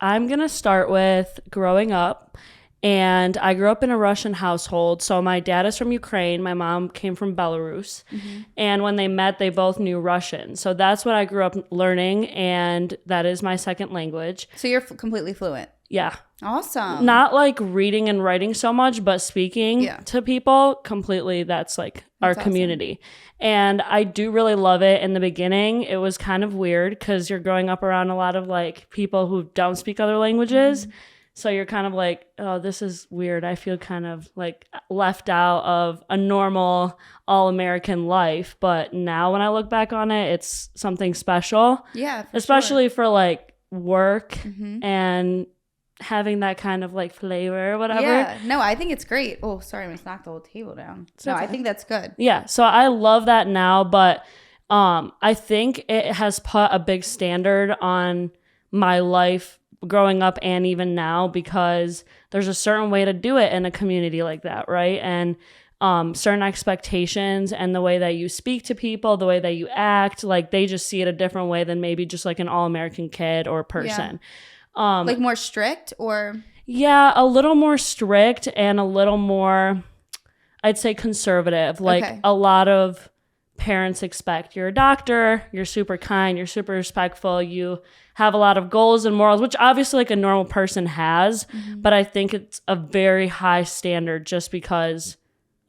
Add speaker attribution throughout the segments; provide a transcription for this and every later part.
Speaker 1: I'm going to start with growing up. And I grew up in a Russian household. So my dad is from Ukraine. My mom came from Belarus. And when they met, they both knew Russian. So that's what I grew up learning. And that is my second language.
Speaker 2: So you're completely fluent.
Speaker 1: Yeah.
Speaker 2: Awesome.
Speaker 1: Not like reading and writing so much, but speaking to people completely. That's like our community. And I do really love it. In the beginning, it was kind of weird because you're growing up around a lot of like people who don't speak other languages. So you're kind of like, oh, this is weird. I feel kind of like left out of a normal all-American life. But now when I look back on it, it's something special.
Speaker 2: Yeah,
Speaker 1: especially for like work and having that kind of like flavor or whatever.
Speaker 2: Yeah, no, I think it's great. Oh, sorry, I almost knocked the whole table down. No, I think that's good.
Speaker 1: Yeah, so I love that now, but I think it has put a big standard on my life growing up and even now, because there's a certain way to do it in a community like that, right? And certain expectations and the way that you speak to people, the way that you act, like they just see it a different way than maybe just like an all-American kid or person.
Speaker 2: Like more strict or?
Speaker 1: Yeah, a little more strict and a little more, I'd say, conservative. Like a lot of parents expect you're a doctor, you're super kind, you're super respectful, you have a lot of goals and morals, which obviously like a normal person has, but I think it's a very high standard just because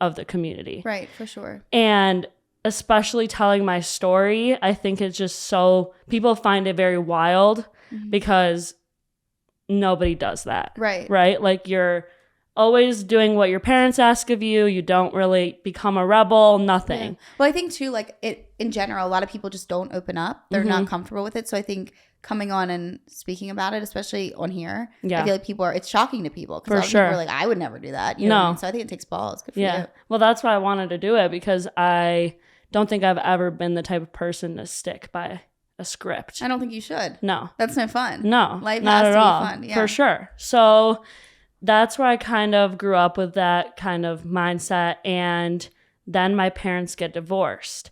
Speaker 1: of the community.
Speaker 2: Right, for sure.
Speaker 1: And especially telling my story, I think it's just so, people find it very wild because nobody does that. Right? Like you're always doing what your parents ask of you. You don't really become a rebel, nothing.
Speaker 2: Yeah. Well, I think too, like it in general, a lot of people just don't open up. They're not comfortable with it. So I think coming on and speaking about it, especially on here, I feel like it's shocking to people. Because people are like, I would never do that. You know what I mean? So I think it takes balls. Good for you.
Speaker 1: Well, that's why I wanted to do it, because I don't think I've ever been the type of person to stick by a script.
Speaker 2: I don't think you should.
Speaker 1: No.
Speaker 2: That's no fun.
Speaker 1: No.
Speaker 2: Life
Speaker 1: not
Speaker 2: has
Speaker 1: at
Speaker 2: to
Speaker 1: all.
Speaker 2: be fun. Yeah.
Speaker 1: For sure. So that's where I kind of grew up with that kind of mindset. And then my parents get divorced.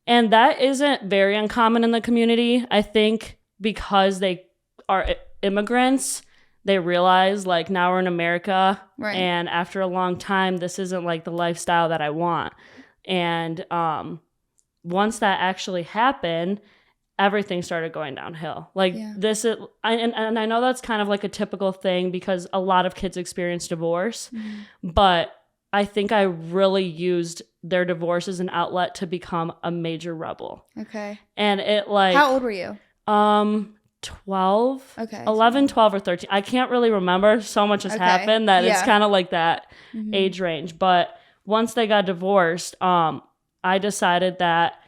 Speaker 1: And that isn't very uncommon in the community. I think because they are immigrants, they realize like now we're in America. Right. And after a long time, this isn't like the lifestyle that I want. And once that actually happened, everything started going downhill. Like this is, and I know that's kind of like a typical thing because a lot of kids experience divorce, but I think I really used their divorce as an outlet to become a major rebel.
Speaker 2: Okay.
Speaker 1: And it like,
Speaker 2: how old were you?
Speaker 1: 12.
Speaker 2: Okay.
Speaker 1: 11, 12 or 13. I can't really remember. So much has happened that it's kind of like that age range. But once they got divorced, I decided that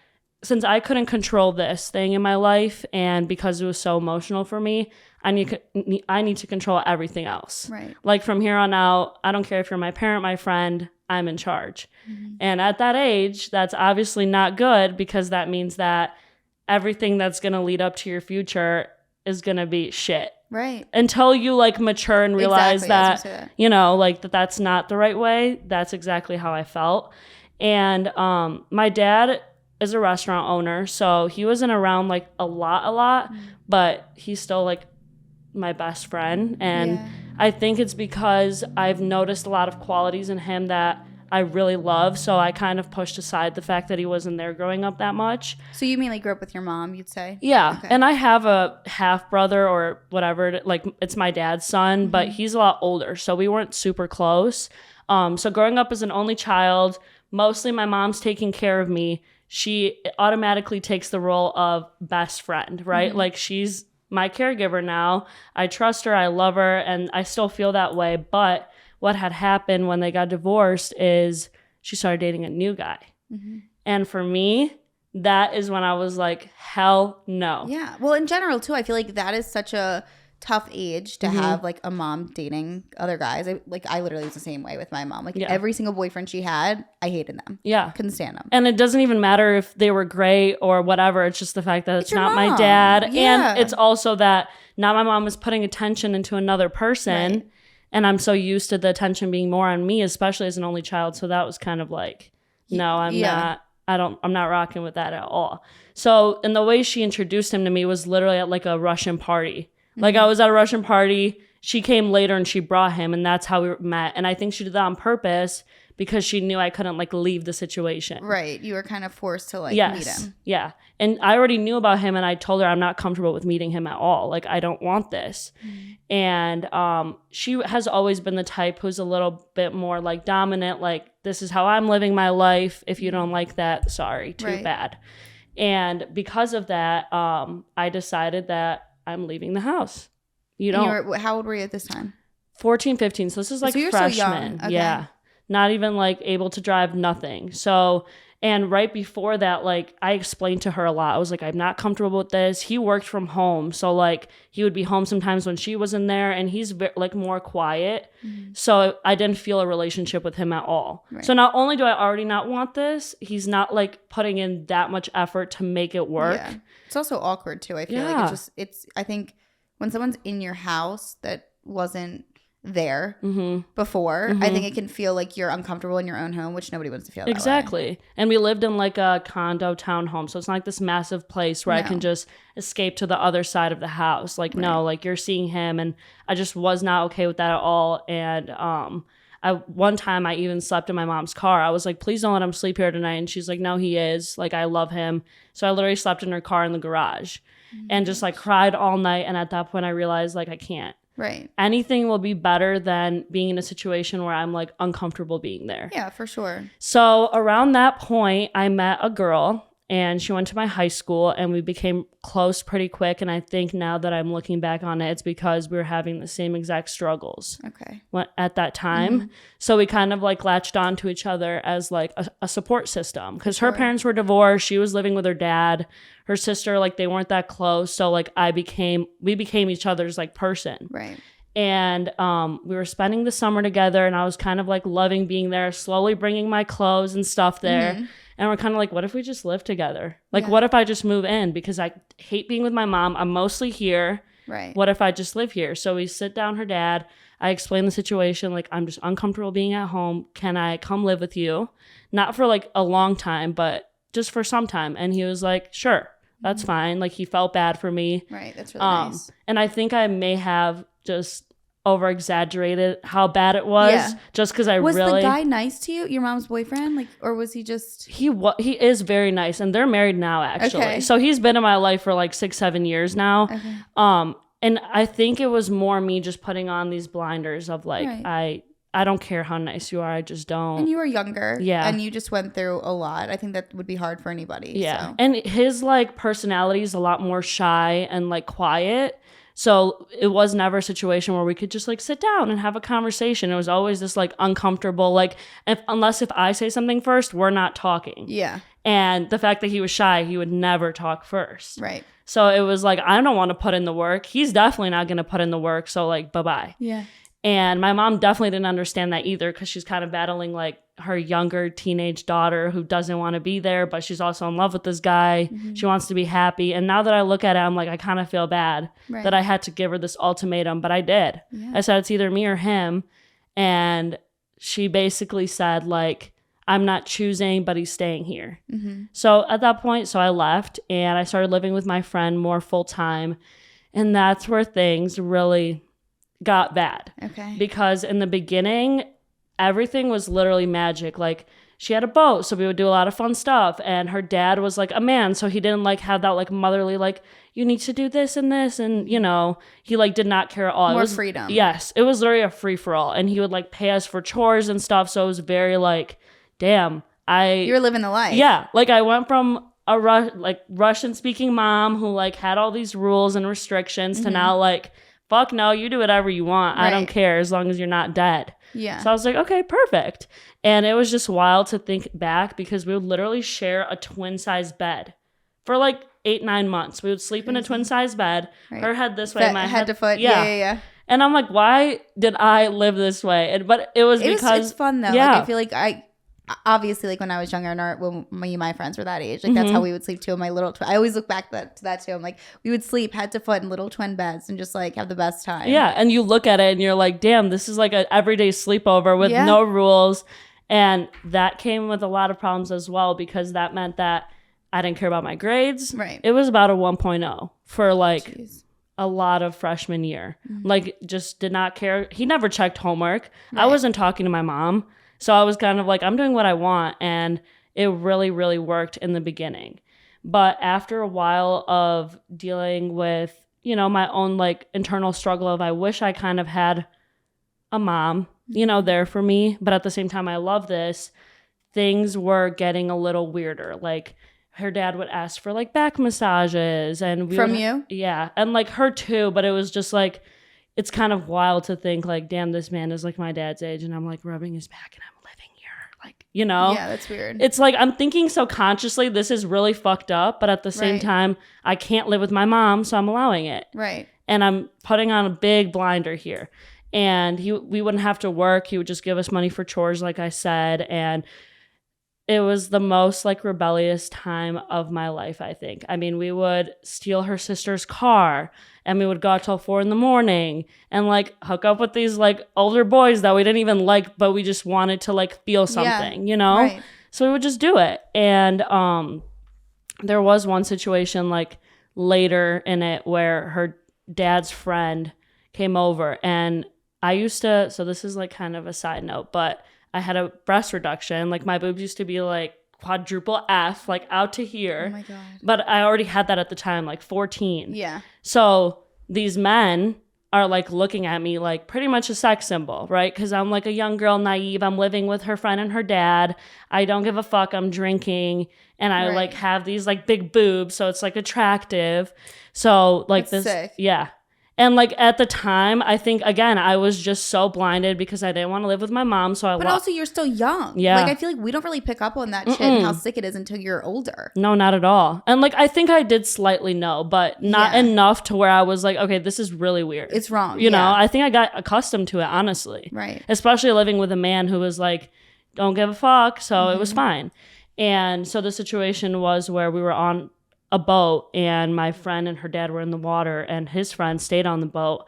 Speaker 1: since I couldn't control this thing in my life, and because it was so emotional for me, I need to control everything else.
Speaker 2: Right.
Speaker 1: Like from here on out, I don't care if you're my parent, my friend, I'm in charge. And at that age, that's obviously not good, because that means that everything that's going to lead up to your future is going to be shit.
Speaker 2: Right.
Speaker 1: Until you like mature and realize that, you know, like that's not the right way. That's exactly how I felt. And my dad is a restaurant owner, so he wasn't around like a lot, but he's still like my best friend. And I think it's because I've noticed a lot of qualities in him that I really love, so I kind of pushed aside the fact that he wasn't there growing up that much.
Speaker 2: So you mainly grew up with your mom, you'd say?
Speaker 1: Yeah, and I have a half brother or whatever, like it's my dad's son, but he's a lot older, so we weren't super close. So growing up as an only child, mostly my mom's taking care of me. She automatically takes the role of best friend, right? Like she's my caregiver now. I trust her, I love her, and I still feel that way. But what had happened when they got divorced is she started dating a new guy. And for me, that is when I was like, hell no.
Speaker 2: Yeah. Well, in general, too, I feel like that is such a tough age to have like a mom dating other guys. I literally was the same way with my mom. Like every single boyfriend she had, I hated them. Yeah. Couldn't stand them.
Speaker 1: And it doesn't even matter if they were great or whatever. It's just the fact that it's not my dad. Yeah. And it's also that now my mom is putting attention into another person. Right. And I'm so used to the attention being more on me, especially as an only child. So that was kind of like, no, I'm not rocking with that at all. So, and the way she introduced him to me was literally at like a Russian party. Like, I was at a Russian party. She came later and she brought him, and that's how we met. And I think she did that on purpose because she knew I couldn't, like, leave the situation.
Speaker 2: Right. You were kind of forced to, like, meet him.
Speaker 1: Yeah. And I already knew about him, and I told her I'm not comfortable with meeting him at all. Like, I don't want this. And she has always been the type who's a little bit more, like, dominant. Like, this is how I'm living my life. If you don't like that, sorry, too bad. And because of that, I decided that I'm leaving the house.
Speaker 2: How old were you at this time?
Speaker 1: 14, 15. So this is like
Speaker 2: so you're
Speaker 1: freshman.
Speaker 2: So young. Okay.
Speaker 1: Yeah. Not even like able to drive, nothing. So, and right before that, like, I explained to her a lot. I was like, I'm not comfortable with this. He worked from home. So like he would be home sometimes when she wasn't there, and he's like more quiet. So I didn't feel a relationship with him at all. Right. So not only do I already not want this, he's not like putting in that much effort to make it work.
Speaker 2: Yeah. It's also awkward too. I feel like I think when someone's in your house that wasn't there before, I think it can feel like you're uncomfortable in your own home, which nobody wants to feel
Speaker 1: exactly
Speaker 2: that way.
Speaker 1: And we lived in like a condo townhome, so it's not like this massive place where I can just escape to the other side of the house. Like no, like you're seeing him, and I just was not okay with that at all. And one time I even slept in my mom's car. I was like, please don't let him sleep here tonight, and she's like, no, he is, like, I love him. So I literally slept in her car in the garage and just like cried all night. And at that point I realized, like, I can't.
Speaker 2: Right.
Speaker 1: Anything will be better than being in a situation where I'm like uncomfortable being there.
Speaker 2: Yeah, for sure.
Speaker 1: So around that point, I met a girl, and she went to my high school, and we became close pretty quick. And I think now that I'm looking back on it, it's because we were having the same exact struggles at that time. So we kind of like latched on to each other as like a support system, because her parents were divorced. She was living with her dad. Her sister, like, they weren't that close. So like we became each other's like person.
Speaker 2: Right.
Speaker 1: And we were spending the summer together, and I was kind of like loving being there, slowly bringing my clothes and stuff there. And we're kind of like, what if we just live together? Like, what if I just move in? Because I hate being with my mom. I'm mostly here.
Speaker 2: Right.
Speaker 1: What if I just live here? So we sit down her dad. I explain the situation. Like, I'm just uncomfortable being at home. Can I come live with you? Not for like a long time, but just for some time. And he was like, sure, that's fine. Like, he felt bad for me.
Speaker 2: Right. That's really nice.
Speaker 1: And I think I may have just over exaggerated how bad it was, just because was
Speaker 2: the guy nice to you, your mom's boyfriend, like, or was he just
Speaker 1: he is very nice, and they're married now, actually. So he's been in my life for like 6-7 years now. And I think it was more me just putting on these blinders of like, I don't care how nice you are, I just don't.
Speaker 2: And you were younger, and you just went through a lot. I think that would be hard for anybody. So.
Speaker 1: And his like personality is a lot more shy and like quiet. So it was never a situation where we could just like sit down and have a conversation. It was always this like uncomfortable, like, unless if I say something first, we're not talking.
Speaker 2: Yeah.
Speaker 1: And the fact that he was shy, he would never talk first.
Speaker 2: Right.
Speaker 1: So it was like, I don't want to put in the work. He's definitely not going to put in the work. So like, bye-bye.
Speaker 2: Yeah.
Speaker 1: And my mom definitely didn't understand that either, because she's kind of battling like her younger teenage daughter who doesn't want to be there, but she's also in love with this guy. She wants to be happy. And now that I look at it, I'm like, I kind of feel bad that I had to give her this ultimatum, but I did. I said, it's either me or him. And she basically said, like, I'm not choosing, but he's staying here. So at that point, I left, and I started living with my friend more full time. And that's where things really got bad. Because in the beginning, everything was literally magic. Like, she had a boat, so we would do a lot of fun stuff, and her dad was like a man, so he didn't like have that like motherly like, you need to do this and this, and you know, he like did not care at all.
Speaker 2: More freedom.
Speaker 1: Yes, it was literally a free-for-all, and he would like pay us for chores and stuff. So it was very like, damn,
Speaker 2: you're living the life.
Speaker 1: Yeah, like I went from a Russian speaking mom who like had all these rules and restrictions to now like, fuck no, you do whatever you want. I don't care as long as you're not dead.
Speaker 2: Yeah.
Speaker 1: So I was like, okay, perfect. And it was just wild to think back, because we would literally share a twin-size bed for like 8-9 months. We would sleep in a twin-size bed. Her head this way, my head
Speaker 2: to foot. Yeah.
Speaker 1: And I'm like, why did I live this way? But it was because
Speaker 2: it's fun though.
Speaker 1: Yeah.
Speaker 2: Like, I feel like obviously, like when I was younger, and when me and my friends were that age, like that's how we would sleep too. My little I always look back to that too. I'm like, we would sleep head to foot in little twin beds and just like have the best time.
Speaker 1: Yeah, and you look at it and you're like, damn, this is like an everyday sleepover with no rules. And that came with a lot of problems as well, because that meant that I didn't care about my grades.
Speaker 2: Right.
Speaker 1: It was about a 1.0 for like a lot of freshman year. Like, just did not care. He never checked homework.
Speaker 2: Right.
Speaker 1: I wasn't talking to my mom. So I was kind of like, I'm doing what I want. And it really, really worked in the beginning. But after a while of dealing with, you know, my own like internal struggle of I wish I kind of had a mom, you know, there for me. But at the same time, I love this. Things were getting a little weirder. Like, her dad would ask for like back massages and
Speaker 2: from you?
Speaker 1: Yeah. And like her too, but it was just like, it's kind of wild to think like, damn, this man is like my dad's age and I'm like rubbing his back and I'm living here. Like, you know?
Speaker 2: Yeah, that's weird.
Speaker 1: It's like, I'm thinking so consciously, this is really fucked up, but at the same time, I can't live with my mom, so I'm allowing it.
Speaker 2: Right.
Speaker 1: And I'm putting on a big blinder here. And we wouldn't have to work. He would just give us money for chores, like I said. And it was the most like rebellious time of my life, I think. I mean, we would steal her sister's car and we would go out till 4 a.m. and like hook up with these like older boys that we didn't even like, but we just wanted to like feel something, you know? Right. So we would just do it. And there was one situation like later in it where her dad's friend came over and I used to, so this is like kind of a side note, but I had a breast reduction. Like my boobs used to be like quadruple F, like out to here.
Speaker 2: Oh my God.
Speaker 1: But I already had that at the time, like 14.
Speaker 2: Yeah.
Speaker 1: So these men are like looking at me like pretty much a sex symbol, right? Because I'm like a young girl, naive. I'm living with her friend and her dad. I don't give a fuck. I'm drinking. And I like have these like big boobs. So it's like attractive. So like
Speaker 2: That's sick.
Speaker 1: Yeah. And like at the time, I think, again, I was just so blinded because I didn't want to live with my mom. So
Speaker 2: But also you're still young.
Speaker 1: Yeah.
Speaker 2: Like I feel like we don't really pick up on that shit and how sick it is until you're older.
Speaker 1: No, not at all. And like I think I did slightly know, but not enough to where I was like, okay, this is really weird.
Speaker 2: It's wrong.
Speaker 1: You know, I think I got accustomed to it, honestly.
Speaker 2: Right.
Speaker 1: Especially living with a man who was like, don't give a fuck. So it was fine. And so the situation was where we were on a boat and my friend and her dad were in the water and his friend stayed on the boat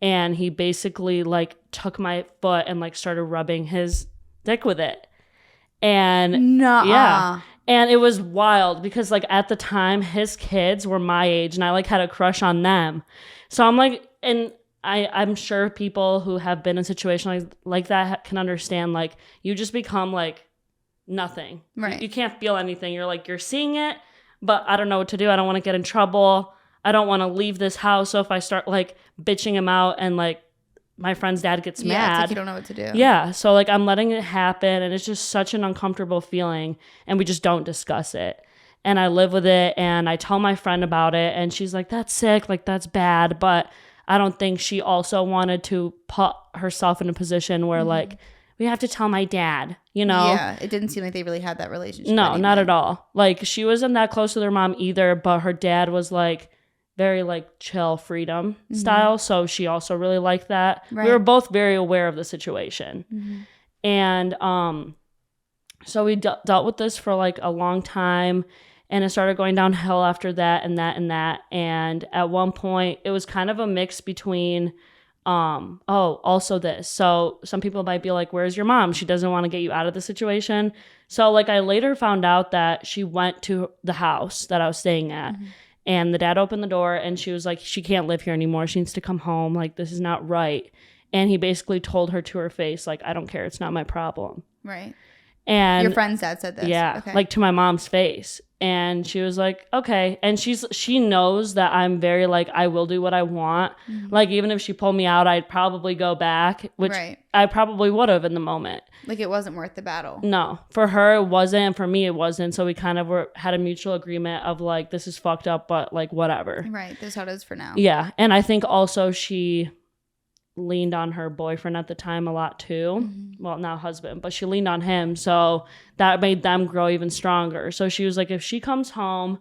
Speaker 1: and he basically like took my foot and like started rubbing his dick with it. And yeah. And it was wild because like at the time his kids were my age and I like had a crush on them. So I'm like, and I'm sure people who have been in situations like that can understand, like you just become like nothing.
Speaker 2: Right.
Speaker 1: You can't feel anything. You're like, you're seeing it, but I don't know what to do. I don't want to get in trouble. I don't want to leave this house. So if I start like bitching him out and like my friend's dad gets mad.
Speaker 2: It's like you don't know what to do.
Speaker 1: Yeah. So like I'm letting it happen and it's just such an uncomfortable feeling and we just don't discuss it. And I live with it and I tell my friend about it and she's like, that's sick. Like that's bad. But I don't think she also wanted to put herself in a position where like, we have to tell my dad, you know?
Speaker 2: Yeah, it didn't seem like they really had that relationship.
Speaker 1: No,
Speaker 2: anymore.
Speaker 1: not at all. Like, she wasn't that close to their mom either, but her dad was, like, very, like, chill freedom style. So she also really liked that. Right. We were both very aware of the situation. And so we dealt with this for, like, a long time. And it started going downhill after that and that and that. And at one point, it was kind of a mix between... also this. So some people might be like, where's your mom? She doesn't want to get you out of the situation. So like I later found out that she went to the house that I was staying at and the dad opened the door and she was like, she can't live here anymore. She needs to come home. Like, this is not right. And he basically told her to her face, like, I don't care. It's not my problem.
Speaker 2: Right.
Speaker 1: And
Speaker 2: your friend's dad said this.
Speaker 1: Yeah. Okay. Like to my mom's face. And she was like, okay. And she knows that I'm very like, I will do what I want. Like, even if she pulled me out, I'd probably go back, which I probably would have in the moment.
Speaker 2: Like, it wasn't worth the battle.
Speaker 1: No, for her, it wasn't. And for me, it wasn't. So we kind of had a mutual agreement of like, this is fucked up, but like, whatever.
Speaker 2: Right. This is how it is for now.
Speaker 1: Yeah. And I think also she leaned on her boyfriend at the time a lot too. Well, now husband, but she leaned on him. So that made them grow even stronger. So she was like, if she comes home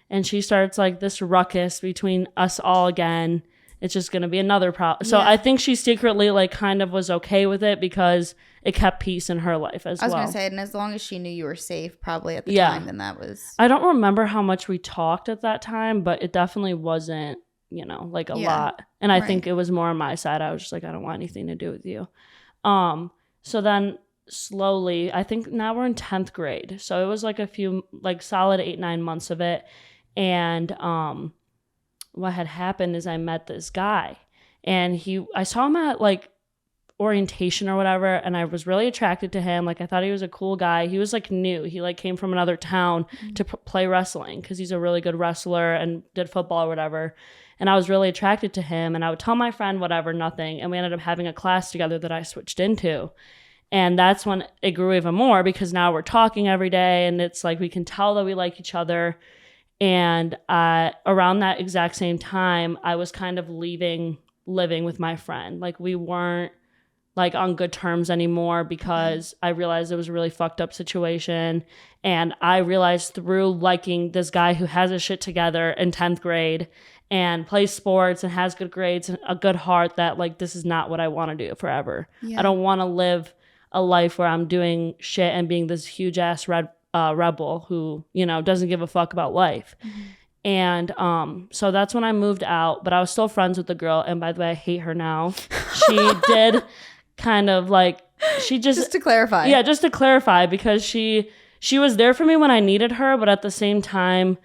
Speaker 1: and she starts like this ruckus between us all again, it's just going to be another problem. So I think she secretly like kind of was okay with it because it kept peace in her life as well.
Speaker 2: I was going to say, and as long as she knew you were safe probably at the time, then that was...
Speaker 1: I don't remember how much we talked at that time, but it definitely wasn't, you know, like a lot. And I think it was more on my side. I was just like, I don't want anything to do with you. So then slowly, I think now we're in 10th grade. So it was like a few, like solid 8-9 months of it. And what had happened is I met this guy, and I saw him at like orientation or whatever, and I was really attracted to him. Like I thought he was a cool guy. He was like new. He like came from another town to play wrestling because he's a really good wrestler and did football or whatever. And I was really attracted to him, and I would tell my friend whatever, nothing. And we ended up having a class together that I switched into. And that's when it grew even more, because now we're talking every day, and it's like we can tell that we like each other. And around that exact same time, I was kind of living with my friend. Like we weren't like on good terms anymore, because I realized it was a really fucked up situation. And I realized through liking this guy who has his shit together in 10th grade and plays sports and has good grades and a good heart, that like this is not what I want to do forever. I don't want to live a life where I'm doing shit and being this huge ass rebel who, you know, doesn't give a fuck about life. And so that's when I moved out, but I was still friends with the girl. And by the way, I hate her now. She did kind of like, she just
Speaker 2: to clarify.
Speaker 1: Yeah, just to clarify, because she was there for me when I needed her, but at the same time,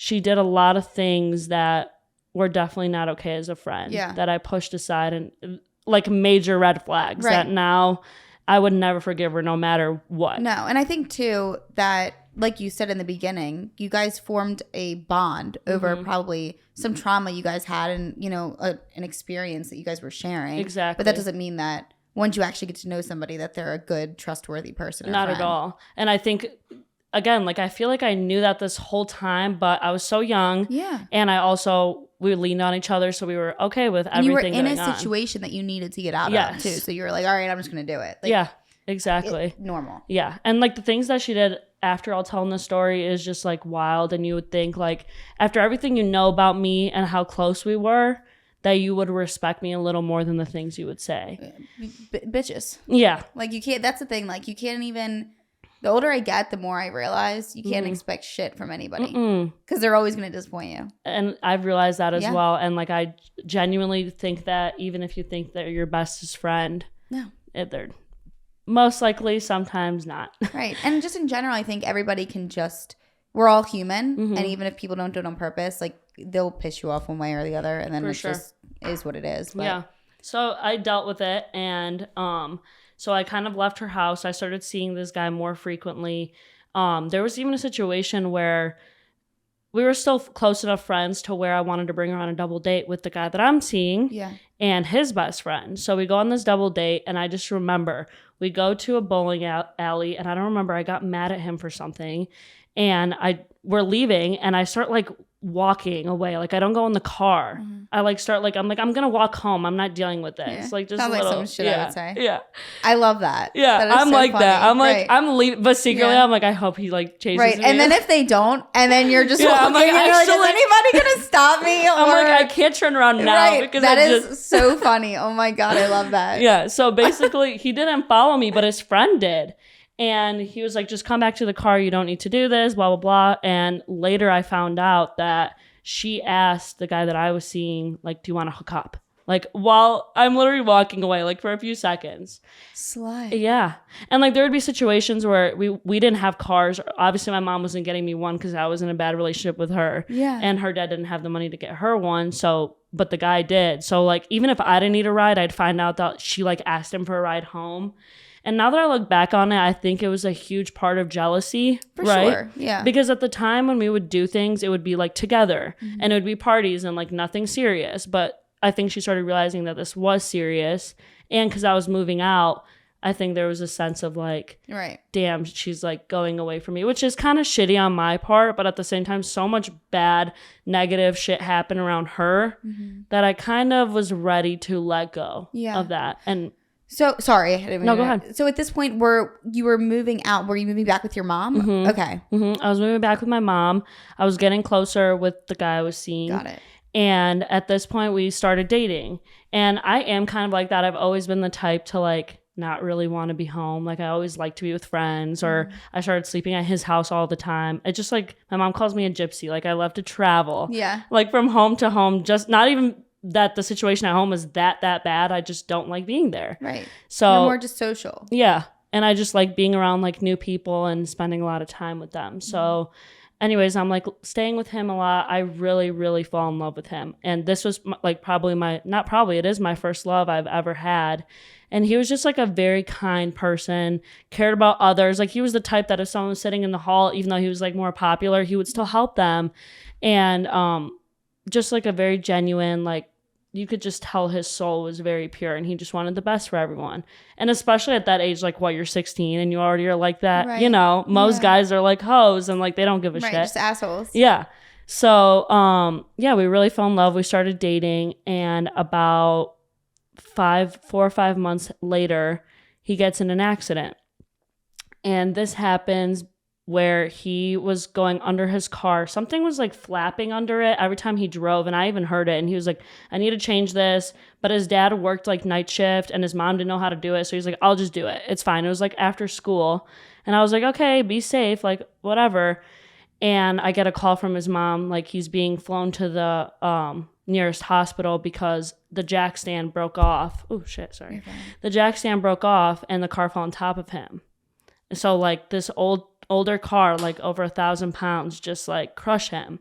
Speaker 1: she did a lot of things that were definitely not okay as a friend. That I pushed aside, and like major red flags that now I would never forgive her no matter what.
Speaker 2: No, and I think too that, like you said in the beginning, you guys formed a bond over probably some trauma you guys had, and, you know, an experience that you guys were sharing.
Speaker 1: Exactly.
Speaker 2: But that doesn't mean that once you actually get to know somebody that they're a good, trustworthy person.
Speaker 1: Not at all. And I think, again, like I feel like I knew that this whole time, but I was so young. Yeah. And we leaned on each other, so we were okay with everything going on.
Speaker 2: You were in a situation that you needed to get out of too. So you were like, all right, I'm just going to do it. Like,
Speaker 1: yeah, exactly.
Speaker 2: Normal.
Speaker 1: Yeah. And like the things that she did after all telling the story is just like wild. And you would think like after everything you know about me and how close we were, that you would respect me a little more than the things you would say.
Speaker 2: Bitches.
Speaker 1: Yeah.
Speaker 2: Like you can't, that's the thing. Like you can't even, the older I get, the more I realize you can't expect shit from anybody, because they're always going to disappoint you. And
Speaker 1: I've realized that as well. And like, I genuinely think that even if you think they're your bestest friend, they're most likely sometimes not.
Speaker 2: Right. And just in general, I think everybody can just, we're all human. And even if people don't do it on purpose, like they'll piss you off one way or the other. And then just is what it is. But.
Speaker 1: Yeah. So I dealt with it. And, so I kind of left her house. I started seeing this guy more frequently. There was even a situation where we were still close enough friends to where I wanted to bring her on a double date with the guy that I'm seeing and his best friend. So we go on this double date, and I just remember we go to a bowling alley, and I don't remember, I got mad at him for something, and we're leaving, and I start like walking away. Like I don't go in the car. I like start like, I'm gonna walk home. I'm not dealing with this. Like just
Speaker 2: sounds
Speaker 1: a little,
Speaker 2: like some shit I would say.
Speaker 1: Yeah.
Speaker 2: I love that.
Speaker 1: Yeah.
Speaker 2: That
Speaker 1: I'm
Speaker 2: so
Speaker 1: like
Speaker 2: funny.
Speaker 1: that. I'm like, I'm leaving, but secretly I'm like, I hope he like chases me.
Speaker 2: And then if they don't, and then you're just walking,
Speaker 1: I'm like,
Speaker 2: and you're like, is anybody gonna stop me? Or...
Speaker 1: I'm like, I can't turn around now because
Speaker 2: that is so funny. Oh my God, I love that.
Speaker 1: Yeah. So basically he didn't follow me, but his friend did. And he was like, just come back to the car. You don't need to do this, blah, blah, blah. And later I found out that she asked the guy that I was seeing, like, do you want to hook up? Like, while I'm literally walking away, like, for a few seconds.
Speaker 2: Sly.
Speaker 1: Yeah. And, like, there would be situations where we didn't have cars. Obviously, my mom wasn't getting me one because I was in a bad relationship with her. Yeah. And her dad didn't have the money to get her one. So, but the guy did. So, like, even if I didn't need a ride, I'd find out that she, like, asked him for a ride home. And now that I look back on it, I think it was a huge part of jealousy.
Speaker 2: For sure. Yeah.
Speaker 1: Because at the time when we would do things, it would be like together and it would be parties and like nothing serious. But I think she started realizing that this was serious. And because I was moving out, I think there was a sense of like, damn, she's like going away from me, which is kind of shitty on my part. But at the same time, so much bad, negative shit happened around her that I kind of was ready to let go of that. And
Speaker 2: so, sorry.
Speaker 1: No, go ahead.
Speaker 2: So at this point, you were moving out, were you moving back with your mom? Okay.
Speaker 1: I was moving back with my mom. I was getting closer with the guy I was seeing.
Speaker 2: Got it.
Speaker 1: And at this point, we started dating. And I am kind of like that. I've always been the type to like not really want to be home. Like I always like to be with friends, or I started sleeping at his house all the time. It's just like my mom calls me a gypsy. Like I love to travel. Yeah. Like from home to home, just not even that the situation at home is that bad. I just don't like being there.
Speaker 2: Right.
Speaker 1: So
Speaker 2: you're more just social.
Speaker 1: Yeah. And I just like being around like new people and spending a lot of time with them. So anyways, I'm like staying with him a lot. I really, really fall in love with him. And this was like it is my first love I've ever had. And he was just like a very kind person, cared about others. Like he was the type that if someone was sitting in the hall, even though he was like more popular, he would still help them. And just like a very genuine, like you could just tell his soul was very pure and he just wanted the best for everyone. And especially at that age, like you're 16 and you already are like that,
Speaker 2: right.
Speaker 1: you know, most guys are like hoes and like they don't give a shit.
Speaker 2: Just assholes.
Speaker 1: Yeah. So, we really fell in love. We started dating, and about 4 or 5 months later, he gets in an accident. And this happens where he was going under his car. Something was like flapping under it every time he drove, and I even heard it. And he was like, I need to change this. But his dad worked like night shift and his mom didn't know how to do it. So he's like, I'll just do it. It's fine. It was like after school. And I was like, okay, be safe, like whatever. And I get a call from his mom, like he's being flown to the nearest hospital because the jack stand broke off. Oh shit, sorry. The jack stand broke off and the car fell on top of him. So like this older car, like over 1,000 pounds, just like crush him.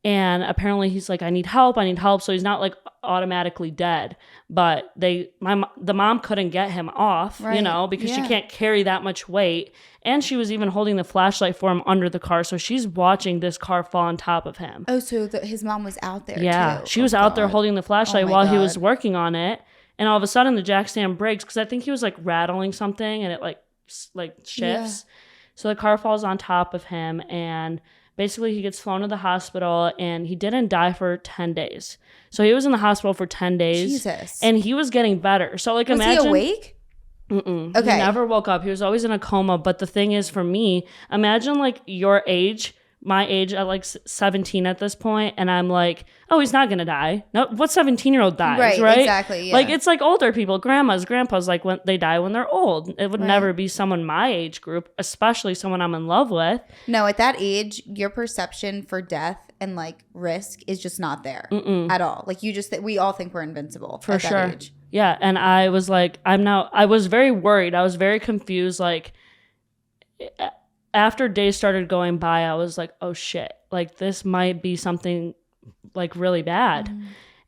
Speaker 1: And apparently he's like, I need help. So he's not like automatically dead, but the mom couldn't get him off, you know, because she can't carry that much weight. And she was even holding the flashlight for him under the car. So she's watching this car fall on top of him.
Speaker 2: Oh, so his mom was out there too.
Speaker 1: She was out there holding the flashlight while he was working on it. And all of a sudden the jack stand breaks because I think he was like rattling something and it like shifts. Yeah. So the car falls on top of him and basically he gets flown to the hospital and he didn't die for 10 days. So he was in the hospital for 10 days.
Speaker 2: Jesus.
Speaker 1: And he was getting better. So like
Speaker 2: imagine. Was he awake?
Speaker 1: Mm-mm. Okay. He never woke up. He was always in a coma. But the thing is, for me, imagine like your age, my age at like 17 at this point, and I'm like, oh, he's not gonna die. No, what 17-year-old dies, right?
Speaker 2: Exactly. Yeah.
Speaker 1: Like it's like older people, grandpas, grandpas, like they die when they're old. It would never be someone my age group, especially someone I'm in love with.
Speaker 2: No, at that age, your perception for death and like risk is just not there at all. Like we all think we're invincible for sure. That age.
Speaker 1: Yeah, and I was like, I was very worried. I was very confused. Like, after days started going by, I was like, oh shit, like this might be something like really bad. Mm-hmm.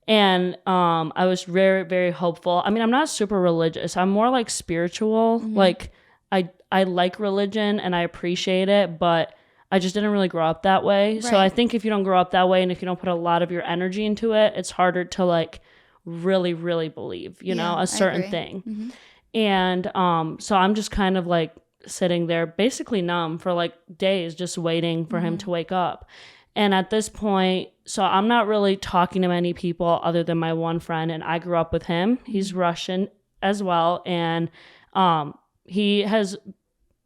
Speaker 1: And I was very, very hopeful. I mean, I'm not super religious. I'm more like spiritual. Mm-hmm. Like I like religion and I appreciate it, but I just didn't really grow up that way. Right. So I think if you don't grow up that way and if you don't put a lot of your energy into it, it's harder to like really, really believe, you know, a certain thing. Mm-hmm. And so I'm just kind of like sitting there basically numb for like days, just waiting for him to wake up. And at this point, so I'm not really talking to many people other than my one friend, and I grew up with him. He's Russian as well, and he has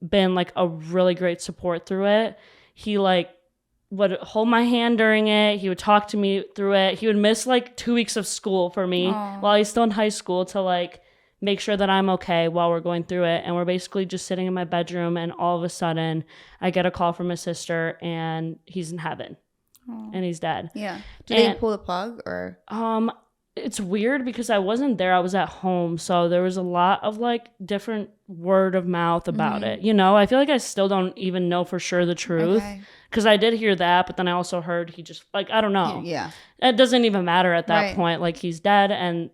Speaker 1: been like a really great support through it. He like would hold my hand during it. He would talk to me through it. He would miss like 2 weeks of school for me while he's still in high school to like make sure that I'm okay while we're going through it. And we're basically just sitting in my bedroom, and all of a sudden I get a call from his sister and he's in heaven and he's dead.
Speaker 2: Yeah. Did they pull the plug or?
Speaker 1: It's weird because I wasn't there. I was at home. So there was a lot of like different word of mouth about it. You know, I feel like I still don't even know for sure the truth. Because I did hear that, but then I also heard he just like, I don't know.
Speaker 2: Yeah.
Speaker 1: It doesn't even matter at that point. Like he's dead and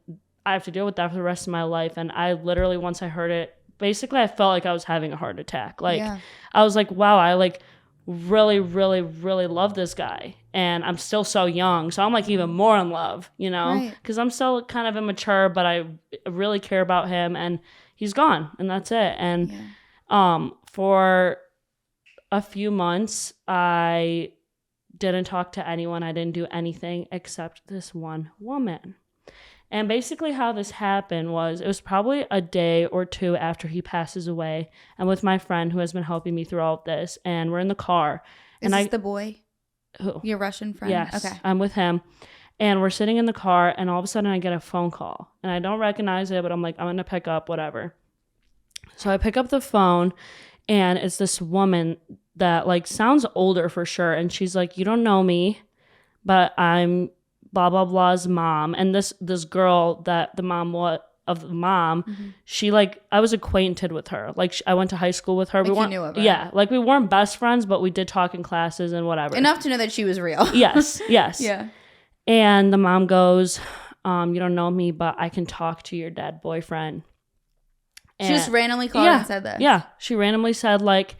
Speaker 1: I have to deal with that for the rest of my life. And I literally, once I heard it, basically I felt like I was having a heart attack. Like I was like, wow, I like really, really, really love this guy. And I'm still so young. So I'm like even more in love, you know, because I'm still kind of immature, but I really care about him and he's gone and that's it. And for a few months, I didn't talk to anyone. I didn't do anything except this one woman. And basically how this happened was it was probably a day or two after he passes away. I'm with my friend who has been helping me through all of this. And we're in the car.
Speaker 2: Is this the boy?
Speaker 1: Who?
Speaker 2: Your Russian friend?
Speaker 1: Yes.
Speaker 2: Okay.
Speaker 1: I'm with him. And we're sitting in the car. And all of a sudden I get a phone call. And I don't recognize it, but I'm like, I'm going to pick up, whatever. So I pick up the phone. And it's this woman that like sounds older for sure. And she's like, you don't know me, but I'm blah blah blah's mom. And this girl that the mom the mom, she like, I was acquainted with her. Like I went to high school with her.
Speaker 2: Like you knew of her.
Speaker 1: Yeah. Like we weren't best friends, but we did talk in classes and whatever.
Speaker 2: Enough to know that she was real.
Speaker 1: Yes.
Speaker 2: Yeah.
Speaker 1: And the mom goes, you don't know me, but I can talk to your dead boyfriend. And
Speaker 2: she just randomly called and said that.
Speaker 1: Yeah. She randomly said like,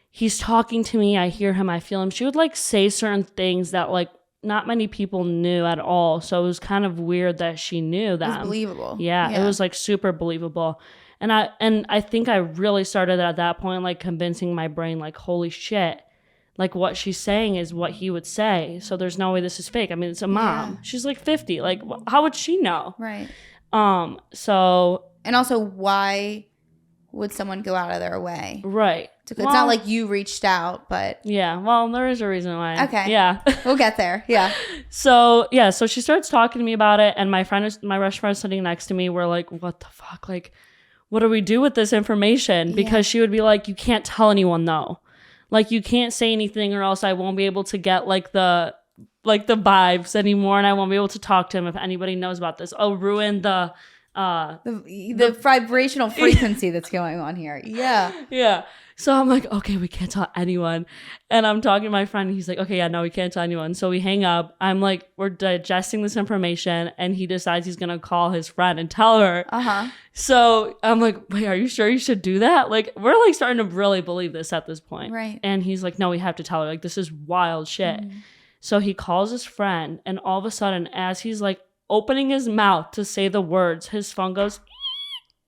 Speaker 1: he's talking to me. I hear him. I feel him. She would like say certain things that like not many people knew at all. So it was kind of weird that she knew that.
Speaker 2: It was believable.
Speaker 1: Yeah. It was like super believable. And I think I really started at that point, like convincing my brain, like, holy shit, like what she's saying is what he would say. So there's no way this is fake. I mean, it's a mom. Yeah. She's like 50. Like, how would she know?
Speaker 2: Right.
Speaker 1: So.
Speaker 2: And also, why would someone go out of their way?
Speaker 1: Right.
Speaker 2: It's not like you reached out, but.
Speaker 1: Yeah. Well, there is a reason why.
Speaker 2: Okay.
Speaker 1: Yeah.
Speaker 2: We'll get there. Yeah.
Speaker 1: So she starts talking to me about it. And my best friend sitting next to me, we're like, what the fuck? Like, what do we do with this information? Because she would be like, you can't tell anyone though. Like, you can't say anything or else I won't be able to get like the vibes anymore. And I won't be able to talk to him if anybody knows about this. I'll ruin the
Speaker 2: vibrational frequency that's going on here. Yeah.
Speaker 1: Yeah. So I'm like, okay, we can't tell anyone. And I'm talking to my friend. He's like, okay, yeah, no, we can't tell anyone. So we hang up. I'm like, we're digesting this information. And he decides he's going to call his friend and tell her.
Speaker 2: Uh-huh.
Speaker 1: So I'm like, wait, are you sure you should do that? Like, we're like starting to really believe this at this point.
Speaker 2: Right.
Speaker 1: And he's like, no, we have to tell her. Like, this is wild shit. So he calls his friend. And all of a sudden, as he's like opening his mouth to say the words, his phone goes,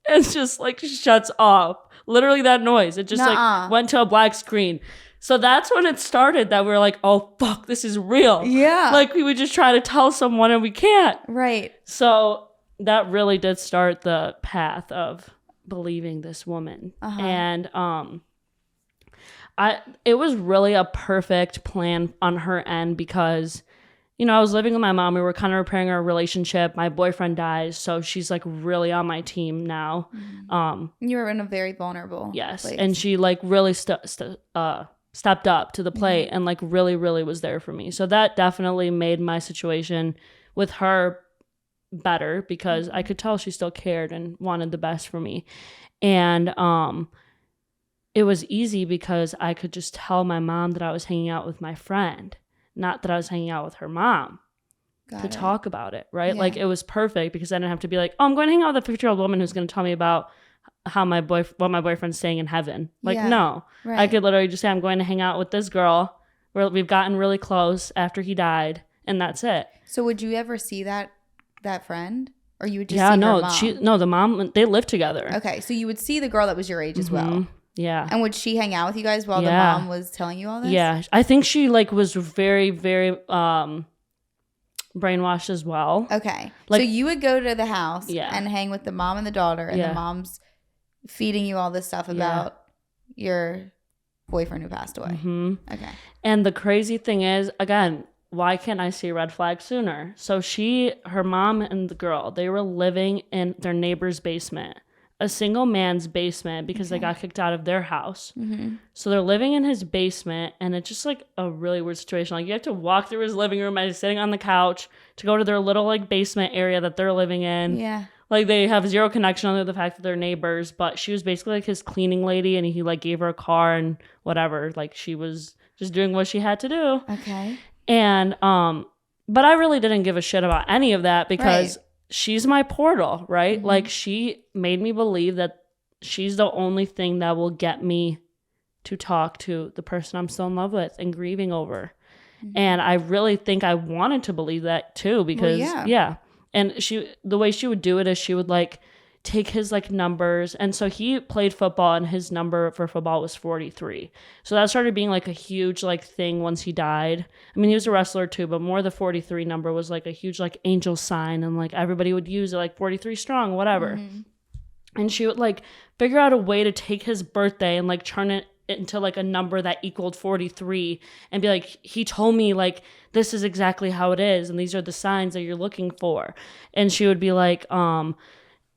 Speaker 1: and just like shuts off. Literally that noise. It just like went to a black screen. So that's when it started that we were like, oh, fuck, this is real.
Speaker 2: Yeah.
Speaker 1: Like we would just try to tell someone and we can't.
Speaker 2: Right.
Speaker 1: So that really did start the path of believing this woman. And it was really a perfect plan on her end because, you know, I was living with my mom. We were kind of repairing our relationship. My boyfriend dies, so she's like really on my team now.
Speaker 2: You were in a very vulnerable
Speaker 1: place.
Speaker 2: Yes,
Speaker 1: and she like really stepped up to the plate and like really, really was there for me. So that definitely made my situation with her better because I could tell she still cared and wanted the best for me. And it was easy because I could just tell my mom that I was hanging out with my friend. Not that I was hanging out with her mom to talk about it, right? Yeah. Like, it was perfect because I didn't have to be like, oh, I'm going to hang out with a 50-year-old woman who's going to tell me about how what my boyfriend's saying in heaven. Like, no. Right. I could literally just say, I'm going to hang out with this girl where we've gotten really close after he died, and that's it.
Speaker 2: So would you ever see that friend? Or you would just see her mom?
Speaker 1: The mom, they lived together.
Speaker 2: Okay, so you would see the girl that was your age as well.
Speaker 1: Yeah.
Speaker 2: And would she hang out with you guys while the mom was telling you all this?
Speaker 1: Yeah. I think she like was very, very brainwashed as well.
Speaker 2: Okay.
Speaker 1: Like,
Speaker 2: so you would go to the house and hang with the mom and the daughter and the mom's feeding you all this stuff about your boyfriend who passed away. Okay.
Speaker 1: And the crazy thing is, again, why can't I see a red flag sooner? So her mom and the girl, they were living in their neighbor's basement. A single man's basement because they got kicked out of their house. So they're living in his basement and it's just like a really weird situation. Like you have to walk through his living room and he's sitting on the couch to go to their little like basement area that they're living in.
Speaker 2: Yeah.
Speaker 1: Like they have zero connection other than the fact that they're neighbors, but she was basically like his cleaning lady and he like gave her a car and whatever. Like she was just doing what she had to do.
Speaker 2: Okay.
Speaker 1: And but I really didn't give a shit about any of that because she's my portal, right? Like she made me believe that she's the only thing that will get me to talk to the person I'm still in love with and grieving over. And I really think I wanted to believe that too because and the way she would do it is she would like take his like numbers. And so he played football and his number for football was 43. So that started being like a huge like thing once he died. I mean, he was a wrestler too, but more the 43 number was like a huge like angel sign and like everybody would use it like 43 strong, whatever. And she would like figure out a way to take his birthday and like turn it into like a number that equaled 43 and be like, he told me like this is exactly how it is and these are the signs that you're looking for. And she would be like,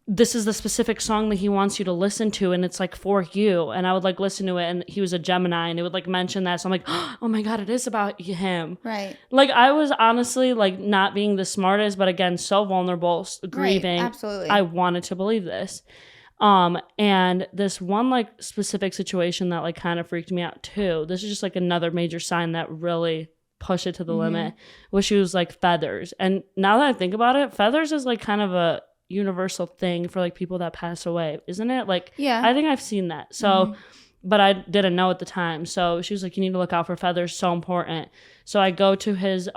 Speaker 1: this is the specific song that he wants you to listen to, and it's like for you. And I would like listen to it, and he was a Gemini, and it would like mention that. So I'm like, oh my God, it is about him.
Speaker 2: Right.
Speaker 1: Like I was honestly like not being the smartest, but again, so vulnerable, grieving.
Speaker 2: Right, absolutely.
Speaker 1: I wanted to believe this. And this one like specific situation that like kind of freaked me out too. This is just like another major sign that really pushed it to the limit, was she was like feathers. And now that I think about it, feathers is like kind of a universal thing for like people that pass away, isn't it? Like,
Speaker 2: yeah,
Speaker 1: I think I've seen that. So, but I didn't know at the time. So she was like, you need to look out for feathers, so important. So I go to his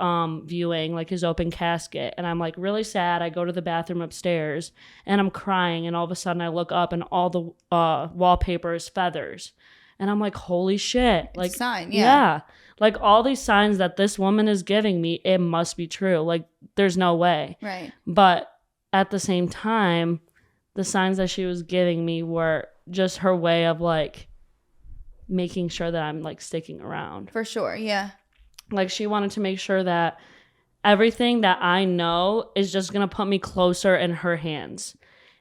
Speaker 1: viewing, like his open casket, and I'm like really sad. I go to the bathroom upstairs and I'm crying, and all of a sudden I look up and all the wallpaper is feathers. And I'm like, holy shit. Like,
Speaker 2: it's a sign,
Speaker 1: yeah. Like all these signs that this woman is giving me, it must be true. Like there's no way.
Speaker 2: Right.
Speaker 1: But at the same time, the signs that she was giving me were just her way of like making sure that I'm like sticking around.
Speaker 2: For sure, yeah.
Speaker 1: Like she wanted to make sure that everything that I know is just going to put me closer in her hands.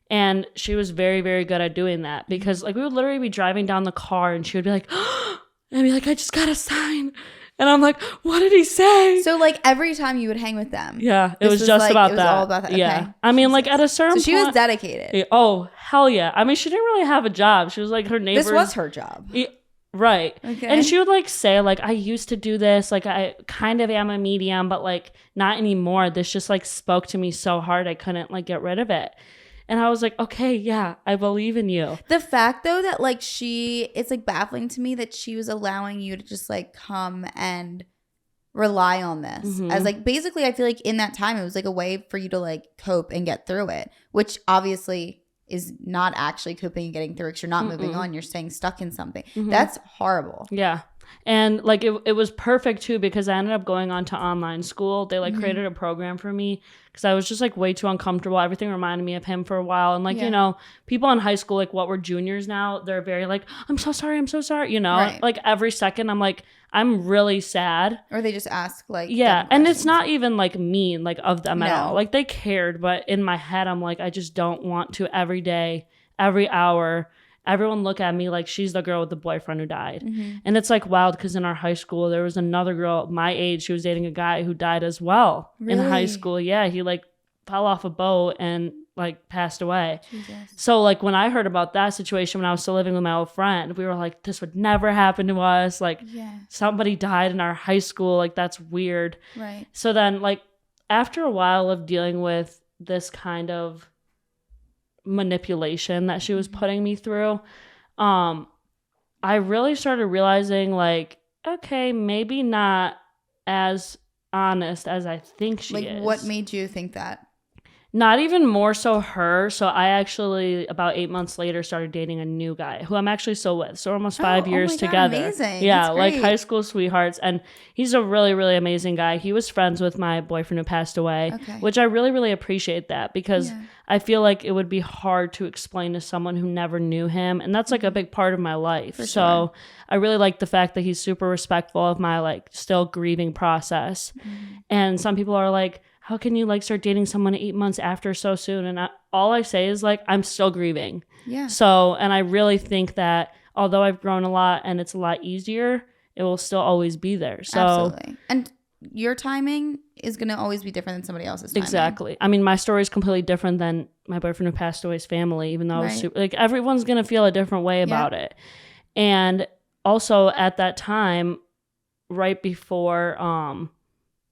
Speaker 1: And she was very, very good at doing that, because like we would literally be driving down the car and she would be like, and be like, I just got a sign. And I'm like, what did he say?
Speaker 2: So like every time you would hang with them.
Speaker 1: Yeah, it was just
Speaker 2: like,
Speaker 1: about
Speaker 2: it
Speaker 1: that.
Speaker 2: was all about that. Okay.
Speaker 1: Yeah. I mean, like at a certain
Speaker 2: So she was dedicated.
Speaker 1: Oh, hell yeah. I mean, she didn't really have a job. She was like her neighbor.
Speaker 2: This was her job.
Speaker 1: Right.
Speaker 2: Okay.
Speaker 1: And she would like say like, I used to do this. Like I kind of am a medium, but like not anymore. This just like spoke to me so hard I couldn't like get rid of it. And I was like, okay, yeah, I believe in you.
Speaker 2: The fact, though, that, like, it's, like, baffling to me that she was allowing you to just, like, come and rely on this. As, like, basically, I feel like in that time, it was, like, a way for you to, like, cope and get through it, which obviously is not actually coping and getting through because you're not moving on. You're staying stuck in something. That's horrible.
Speaker 1: Yeah. And like it was perfect too, because I ended up going on to online school. They like created a program for me because I was just like way too uncomfortable. Everything reminded me of him for a while. And like, you know, people in high school, like what we're juniors now, they're very like, I'm so sorry. You know,
Speaker 2: right.
Speaker 1: Like every second I'm like, I'm really sad.
Speaker 2: Or they just ask like,
Speaker 1: yeah. And it's not even like mean, like of them at all.
Speaker 2: No.
Speaker 1: Like they cared. But in my head, I'm like, I just don't want to every day, every hour, everyone look at me like she's the girl with the boyfriend who died. And it's like wild because in our high school, there was another girl my age who was dating a guy who died as well in high school. Yeah, he like fell off a boat and like passed away.
Speaker 2: Jesus.
Speaker 1: So like when I heard about that situation when I was still living with my old friend, we were like, this would never happen to us. Like somebody died in our high school. Like that's weird.
Speaker 2: Right.
Speaker 1: So then like after a while of dealing with this kind of manipulation that she was putting me through, I really started realizing like, okay, maybe not as honest as I think she is.
Speaker 2: Like what made you think that?
Speaker 1: Not even more so her. So I actually about 8 months later started dating a new guy who I'm actually still with. So almost 5 years together.
Speaker 2: Amazing.
Speaker 1: Yeah, like high school sweethearts. And he's a really, really amazing guy. He was friends with my boyfriend who passed away, which I really, really appreciate that because I feel like it would be hard to explain to someone who never knew him. And that's like a big part of my life. So I really like the fact that he's super respectful of my like still grieving process. And some people are like, how can you like start dating someone 8 months after so soon? And all I say is like, I'm still grieving. Yeah. So, and I really think that although I've grown a lot and it's a lot easier, it will still always be there. So,
Speaker 2: absolutely. And your timing is going to always be different than somebody else's timing.
Speaker 1: Exactly. I mean, my story is completely different than my boyfriend who passed away's family, even though it was super, like everyone's going to feel a different way about it. And also at that time, right before,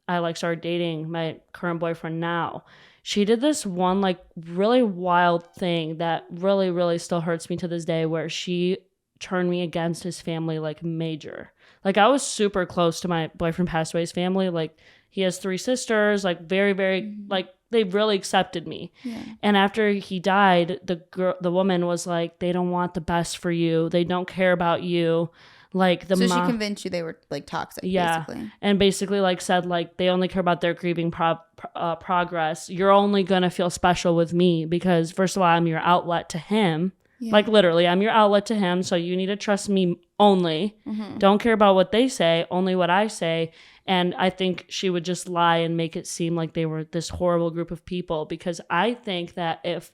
Speaker 1: I like started dating my current boyfriend now, she did this one like really wild thing that really, really still hurts me to this day, where she turned me against his family like major. Like I was super close to my boyfriend passed away's family. Like he has 3 sisters, like very, very like they really accepted me. And after he died, the woman was like, they don't want the best for you. They don't care about you. Like the
Speaker 2: so she convinced you they were like toxic, basically.
Speaker 1: And basically like said like they only care about their grieving progress. You're only gonna feel special with me because first of all I'm your outlet to him. Like literally I'm your outlet to him, so you need to trust me only. Don't care about what they say, only what I say. And I think she would just lie and make it seem like they were this horrible group of people, because I think that if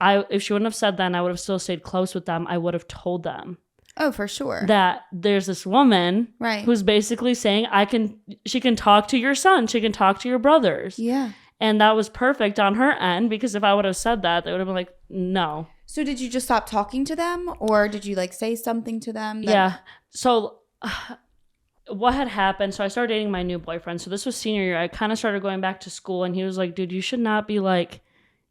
Speaker 1: if she wouldn't have said that and I would have still stayed close with them, I would have told them.
Speaker 2: Oh, for sure.
Speaker 1: That there's this woman who's basically saying she can talk to your son. She can talk to your brothers.
Speaker 2: Yeah.
Speaker 1: And that was perfect on her end, because if I would have said that, they would have been like, no.
Speaker 2: So did you just stop talking to them, or did you like say something to them?
Speaker 1: Yeah. So what had happened, so I started dating my new boyfriend. So this was senior year. I kind of started going back to school, and he was like, dude, you should not be like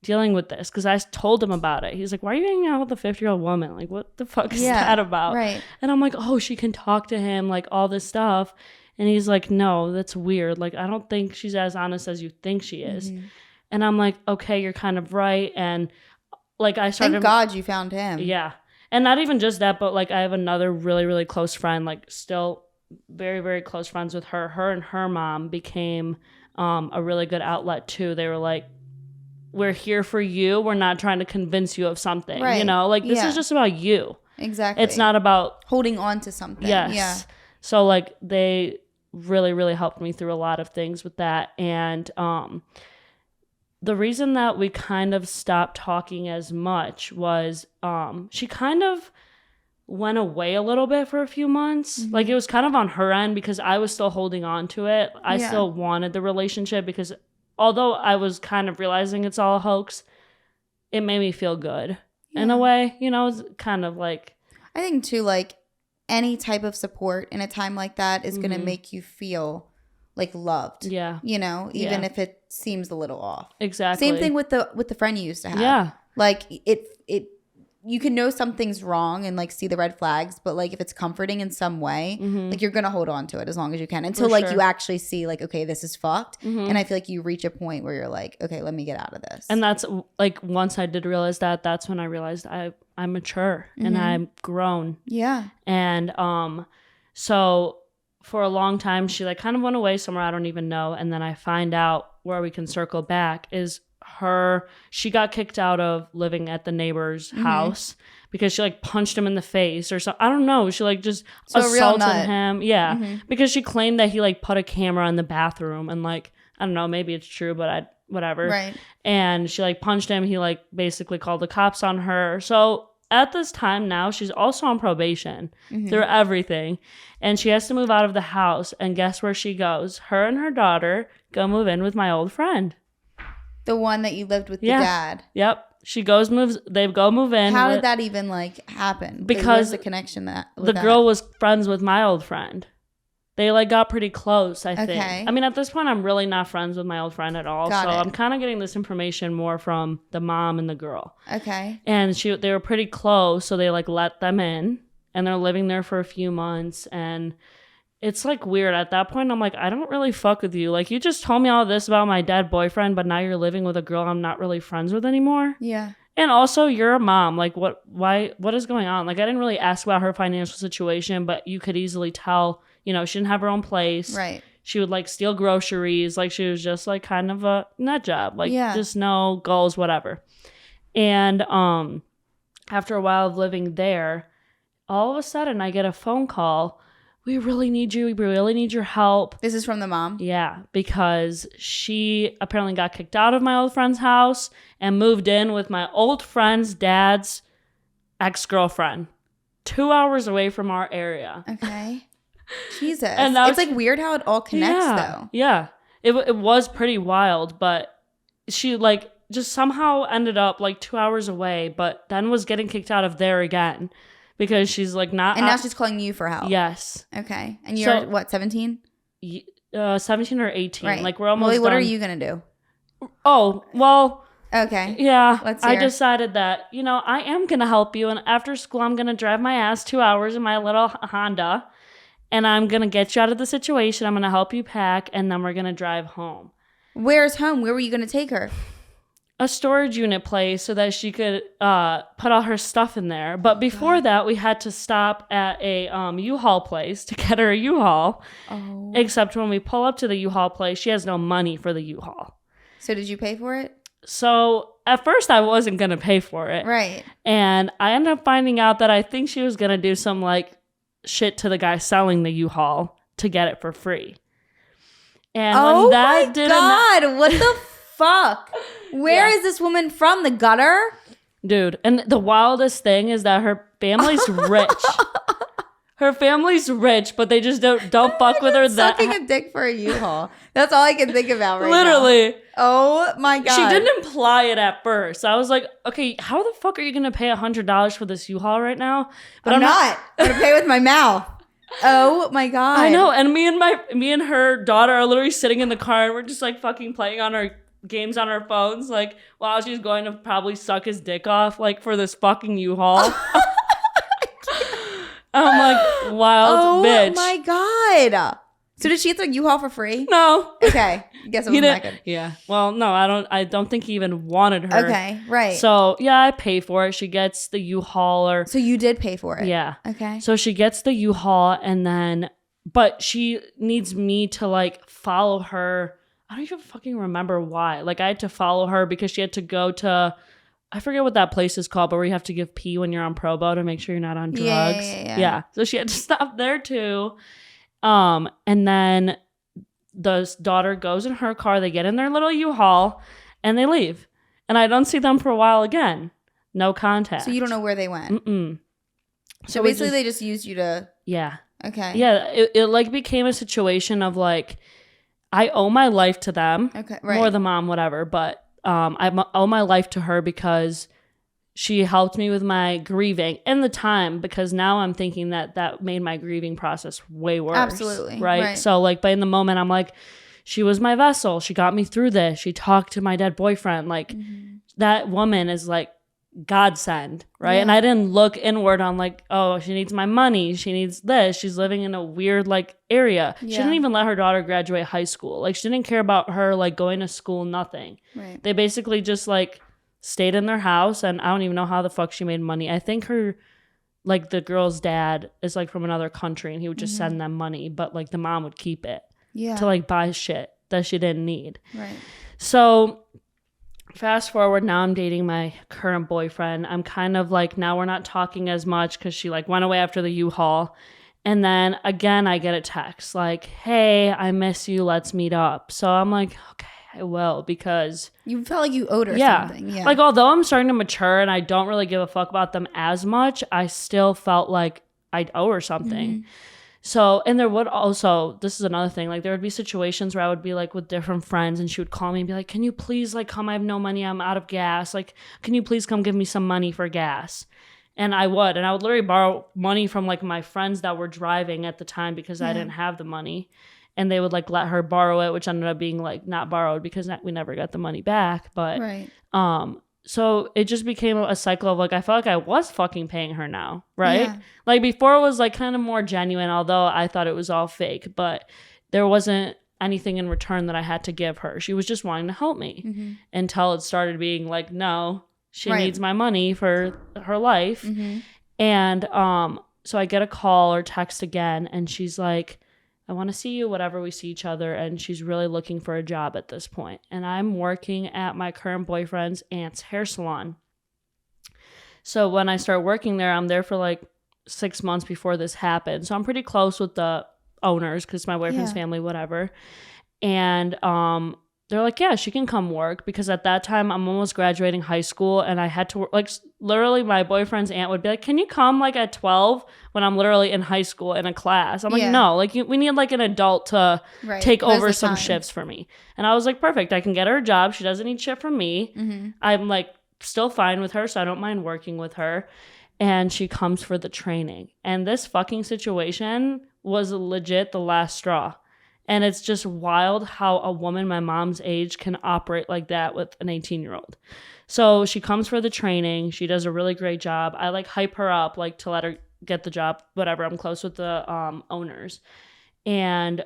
Speaker 1: dealing with this, because I told him about it. He's like, why are you hanging out with a 50-year-old woman? Like, what the fuck is that about?
Speaker 2: Right.
Speaker 1: And I'm like, oh, she can talk to him, like all this stuff. And he's like, no, that's weird. Like, I don't think she's as honest as you think she is. Mm-hmm. And I'm like, okay, you're kind of right. And like, I started.
Speaker 2: Thank God you found him.
Speaker 1: Yeah. And not even just that, but like, I have another really, really close friend, like still very, very close friends with her. Her and her mom became a really good outlet too. They were like, we're here for you. We're not trying to convince you of something, you know, like this is just about you.
Speaker 2: Exactly.
Speaker 1: It's not about
Speaker 2: holding on to something.
Speaker 1: Yes.
Speaker 2: Yeah.
Speaker 1: So like they really, really helped me through a lot of things with that. And the reason that we kind of stopped talking as much was she kind of went away a little bit for a few months. Mm-hmm. Like it was kind of on her end, because I was still holding on to it. I still wanted the relationship, because although I was kind of realizing it's all a hoax, it made me feel good in a way. You know, it's kind of like.
Speaker 2: I think too, like any type of support in a time like that is going to make you feel like loved. Yeah. You know, even if it seems a little off.
Speaker 1: Exactly.
Speaker 2: Same thing with the friend you used to have.
Speaker 1: Yeah.
Speaker 2: Like it you can know something's wrong and like see the red flags, but like if it's comforting in some way, like you're going to hold on to it as long as you can until like you actually see like, okay, this is fucked. And I feel like you reach a point where you're like, okay, let me get out of this.
Speaker 1: And that's like, once I did realize that, that's when I realized I'm mature and I'm grown.
Speaker 2: Yeah.
Speaker 1: And so for a long time, she like kind of went away somewhere I don't even know. And then I find out where we can circle back is she got kicked out of living at the neighbor's house because she like punched him in the face or something. I don't know. She like just assaulted him. Yeah. Because she claimed that he like put a camera in the bathroom and like, I don't know, maybe it's true, but whatever.
Speaker 2: Right.
Speaker 1: And she like punched him. He like basically called the cops on her. So at this time now, she's also on probation through everything. And she has to move out of the house. And guess where she goes? Her and her daughter go move in with my old friend.
Speaker 2: The one that you lived with the dad.
Speaker 1: Yep. They go move in.
Speaker 2: How did that even like happen?
Speaker 1: Because
Speaker 2: the connection
Speaker 1: the girl was friends with my old friend. They like got pretty close, I think. I mean, at this point, I'm really not friends with my old friend at all. I'm kind of getting this information more from the mom and the girl.
Speaker 2: Okay.
Speaker 1: And they were pretty close, so they like let them in, and they're living there for a few months. And it's like weird at that point. I'm like, I don't really fuck with you. Like, you just told me all this about my dead boyfriend, but now you're living with a girl I'm not really friends with anymore.
Speaker 2: Yeah.
Speaker 1: And also, you're a mom. Like, what is going on? Like, I didn't really ask about her financial situation, but you could easily tell. You know, she didn't have her own place.
Speaker 2: Right.
Speaker 1: She would like steal groceries. Like she was just like kind of a nut job. Like just no goals, whatever. And after a while of living there, all of a sudden I get a phone call. We really need you. We really need your help.
Speaker 2: This is from the mom?
Speaker 1: Yeah, because she apparently got kicked out of my old friend's house and moved in with my old friend's dad's ex-girlfriend 2 hours away from our area.
Speaker 2: Okay. Jesus. And it's like weird how it all connects though.
Speaker 1: Yeah. It was pretty wild, but she like just somehow ended up like 2 hours away, but then was getting kicked out of there again because she's like not.
Speaker 2: And now she's calling you for help.
Speaker 1: Yes.
Speaker 2: Okay. And you're what, 17?
Speaker 1: 17 or 18.
Speaker 2: Right.
Speaker 1: Like we're almost
Speaker 2: What
Speaker 1: done.
Speaker 2: are you going to do?
Speaker 1: Oh, well.
Speaker 2: Okay.
Speaker 1: Yeah.
Speaker 2: Let's hear.
Speaker 1: I decided that, you know, I am going to help you. And after school, I'm going to drive my ass 2 hours in my little Honda. And I'm going to get you out of the situation. I'm going to help you pack. And then we're going to drive home.
Speaker 2: Where's home? Where were you going to take her?
Speaker 1: A storage unit place so that she could put all her stuff in there. But before that, we had to stop at a U-Haul place to get her a U-Haul. Oh. Except when we pull up to the U-Haul place, she has no money for the U-Haul.
Speaker 2: So did you pay for it?
Speaker 1: So at first, I wasn't going to pay for it.
Speaker 2: Right.
Speaker 1: And I ended up finding out that I think she was going to do some like shit to the guy selling the U-Haul to get it for free. And when that
Speaker 2: God, what the fuck? Where is this woman from? The gutter?
Speaker 1: Dude, and the wildest thing is that her family's rich. Her family's rich, but they just don't fuck with her.
Speaker 2: Sucking a dick for a U-Haul. That's all I can think about right
Speaker 1: Literally.
Speaker 2: now. Oh my God.
Speaker 1: She didn't imply it at first. I was like, okay, how the fuck are you going to pay $100 for this U-Haul right now?
Speaker 2: But I'm not. I'm going to pay with my mouth. Oh my God.
Speaker 1: I know. And me and her daughter are literally sitting in the car and we're just like fucking playing on our games on our phones. Like while she's going to probably suck his dick off like for this fucking U-Haul. I'm like, wild bitch.
Speaker 2: Oh my God. So did she get the U-Haul for free?
Speaker 1: No.
Speaker 2: Okay. I guess it wasn't that good.
Speaker 1: Yeah. Well, no, I don't think he even wanted her.
Speaker 2: Okay. Right.
Speaker 1: So yeah, I pay for it. She gets the U-Haul
Speaker 2: So you did pay for it?
Speaker 1: Yeah.
Speaker 2: Okay.
Speaker 1: So she gets the U-Haul but she needs me to like follow her. I don't even fucking remember why. Like I had to follow her because she had to go to, I forget what that place is called, but where you have to give pee when you're on probo to make sure you're not on drugs. Yeah. So she had to stop there too. And then the daughter goes in her car. They get in their little U-Haul and they leave. And I don't see them for a while again. No contact.
Speaker 2: So you don't know where they went?
Speaker 1: Mm-mm.
Speaker 2: So basically they just used you to...
Speaker 1: Yeah.
Speaker 2: Okay.
Speaker 1: Yeah. It like became a situation of like, I owe my life to them.
Speaker 2: Okay. Right.
Speaker 1: More the mom, whatever. But I owe my life to her because she helped me with my grieving in the time, because now I'm thinking that made my grieving process way worse.
Speaker 2: Absolutely.
Speaker 1: Right? So like, but in the moment I'm like, she was my vessel. She got me through this. She talked to my dead boyfriend. Like that woman is like godsend. Right. Yeah. And I didn't look inward on like, oh, she needs my money. She needs this. She's living in a weird like area. Yeah. She didn't even let her daughter graduate high school. Like she didn't care about her like going to school, nothing. Right. They basically just like stayed in their house, and I don't even know how the fuck she made money. I think her, like the girl's dad is like from another country and he would just send them money, but like the mom would keep it to like buy shit that she didn't need. Right. So fast forward, now I'm dating my current boyfriend. I'm kind of like, now we're not talking as much because she like went away after the U-Haul. And then again, I get a text like, hey, I miss you. Let's meet up. So I'm like, okay, I will, because
Speaker 2: you felt like you owed her something. Yeah.
Speaker 1: Like, although I'm starting to mature and I don't really give a fuck about them as much, I still felt like I'd owe her something. So, and there would also, this is another thing, like there would be situations where I would be like with different friends and she would call me and be like, can you please like come? I have no money. I'm out of gas. Like, can you please come give me some money for gas? And I would literally borrow money from like my friends that were driving at the time because I didn't have the money. And they would like let her borrow it, which ended up being like not borrowed because we never got the money back. But so it just became a cycle of like, I felt like I was fucking paying her now, right? Yeah. Like before it was like kind of more genuine, although I thought it was all fake, but there wasn't anything in return that I had to give her. She was just wanting to help me until it started being like, no, she needs my money for her life. And so I get a call or text again and she's like, I want to see you, whatever, we see each other. And she's really looking for a job at this point. And I'm working at my current boyfriend's aunt's hair salon. So when I start working there, I'm there for like 6 months before this happened. So I'm pretty close with the owners because my boyfriend's family, whatever. And they're like, yeah, she can come work, because at that time I'm almost graduating high school and I had to work. Like literally my boyfriend's aunt would be like, can you come like at 12 when I'm literally in high school in a class? I'm like, no, like we need like an adult to take over some shifts for me. And I was like, perfect. I can get her a job. She doesn't need shit from me. I'm like still fine with her. So I don't mind working with her. And she comes for the training. And this fucking situation was legit the last straw. And it's just wild how a woman my mom's age can operate like that with an 18-year-old. So she comes for the training. She does a really great job. I like hype her up like to let her get the job, whatever. I'm close with the owners. And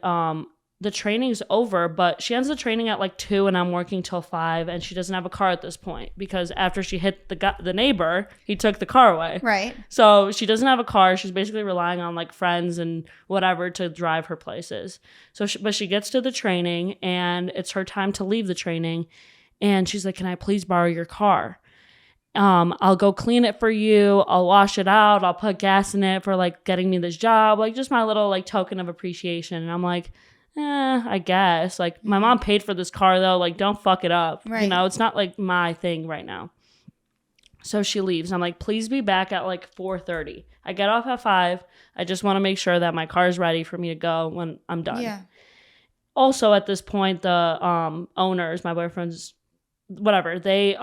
Speaker 1: the training's over, but she ends the training at like 2 and I'm working till 5, and she doesn't have a car at this point because after she hit the neighbor, he took the car away. Right. So she doesn't have a car. She's basically relying on like friends and whatever to drive her places. So but she gets to the training and it's her time to leave the training, and she's like, can I please borrow your car? I'll go clean it for you. I'll wash it out. I'll put gas in it for like getting me this job. Like just my little like token of appreciation. And I'm like, I guess. Like my mom paid for this car though. Like don't fuck it up. Right. You know, it's not like my thing right now. So she leaves. I'm like, please be back at like 4:30. I get off at 5. I just want to make sure that my car is ready for me to go when I'm done.
Speaker 2: Yeah.
Speaker 1: Also, at this point, the owners, my boyfriend's, whatever, they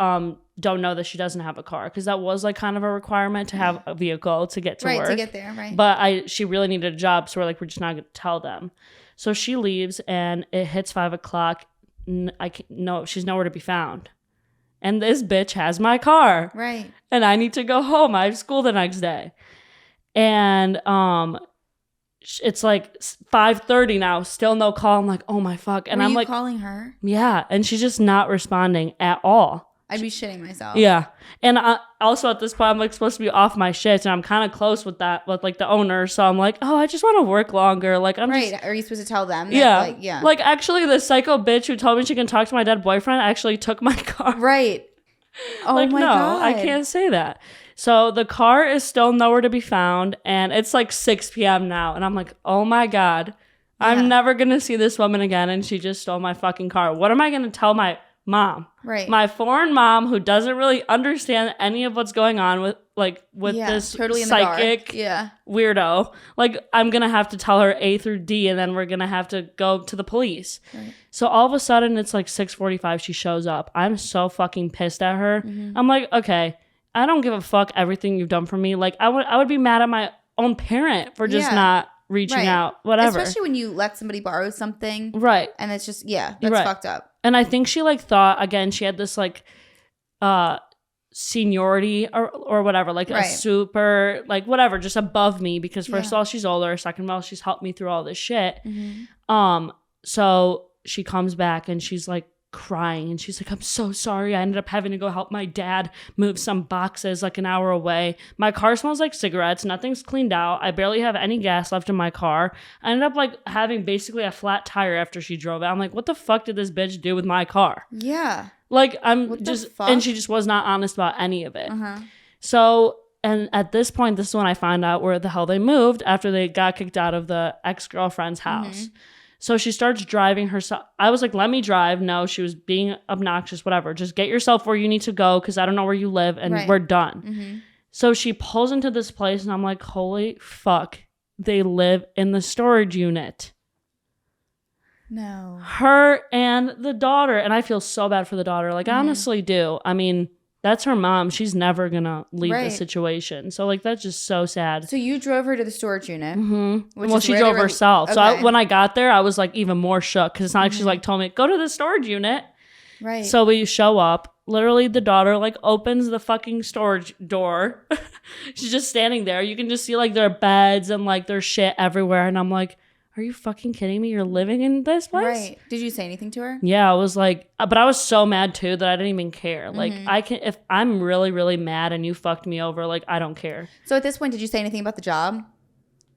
Speaker 1: don't know that she doesn't have a car, because that was like kind of a requirement to have a vehicle to get to work.
Speaker 2: Right, to get there, right.
Speaker 1: But she really needed a job, so we're just not going to tell them. So she leaves, and it hits 5 o'clock. No, she's nowhere to be found. And this bitch has my car.
Speaker 2: Right.
Speaker 1: And I need to go home. I have school the next day. And it's like 5:30 now, still no call. I'm like, oh my fuck. And I'm like,
Speaker 2: calling her?
Speaker 1: Yeah. And she's just not responding at all.
Speaker 2: I'd be shitting myself.
Speaker 1: Yeah. And also at this point, I'm like supposed to be off my shit, and I'm kind of close with like the owner. So I'm like, oh, I just want to work longer. Like, I'm
Speaker 2: right.
Speaker 1: Just,
Speaker 2: are you supposed to tell them?
Speaker 1: That,
Speaker 2: yeah.
Speaker 1: Like, actually, the psycho bitch who told me she can talk to my dead boyfriend actually took my car.
Speaker 2: Right. Oh
Speaker 1: like,
Speaker 2: my God.
Speaker 1: I can't say that. So the car is still nowhere to be found, and it's like 6 p.m. now. And I'm like, oh my God, I'm never going to see this woman again. And she just stole my fucking car. What am I going to tell my mom?
Speaker 2: Right.
Speaker 1: My foreign mom, who doesn't really understand any of what's going on with this
Speaker 2: totally
Speaker 1: psychic weirdo. Like, I'm going to have to tell her A through D, and then we're going to have to go to the police. Right. So all of a sudden, it's like 6:45. She shows up. I'm so fucking pissed at her. Mm-hmm. I'm like, okay, I don't give a fuck everything you've done for me. Like, I would be mad at my own parent for just not reaching out, whatever.
Speaker 2: Especially when you let somebody borrow something.
Speaker 1: Right.
Speaker 2: And it's just, that's fucked up.
Speaker 1: And I think she like thought, again, she had this like seniority or whatever, like a super, like whatever, just above me, because first of all, she's older. Second of all, she's helped me through all this shit. Mm-hmm. So she comes back and she's like crying, and she's like, I'm so sorry. I ended up having to go help my dad move some boxes like an hour away. My car smells like cigarettes. Nothing's cleaned out. I barely have any gas left in my car. I ended up like having basically a flat tire after she drove it. I'm like, what the fuck did this bitch do with my car?
Speaker 2: Yeah.
Speaker 1: Like, and she just was not honest about any of it. So, and at this point, this is when I found out where the hell they moved after they got kicked out of the ex-girlfriend's house. So she starts driving herself. I was like, let me drive. No, she was being obnoxious, whatever. Just get yourself where you need to go, because I don't know where you live, and we're done. So she pulls into this place, and I'm like, holy fuck. They live in the storage unit.
Speaker 2: No.
Speaker 1: Her and the daughter. And I feel so bad for the daughter. Like, I honestly do. I mean, that's her mom. She's never going to leave the situation. So, like, that's just so sad.
Speaker 2: So you drove her to the storage unit.
Speaker 1: Well, she drove herself. Okay. So when I got there, I was, like, even more shook. Because it's not like she's, like, told me, go to the storage unit.
Speaker 2: Right.
Speaker 1: So we show up. Literally, the daughter, like, opens the fucking storage door. She's just standing there. You can just see, like, their beds and, like, their shit everywhere. And I'm like, are you fucking kidding me? You're living in this place?
Speaker 2: Right. Did you say anything to her?
Speaker 1: Yeah, I was like, but I was so mad too that I didn't even care. Like, if I'm really, really mad and you fucked me over, like, I don't care.
Speaker 2: So at this point, did you say anything about the job?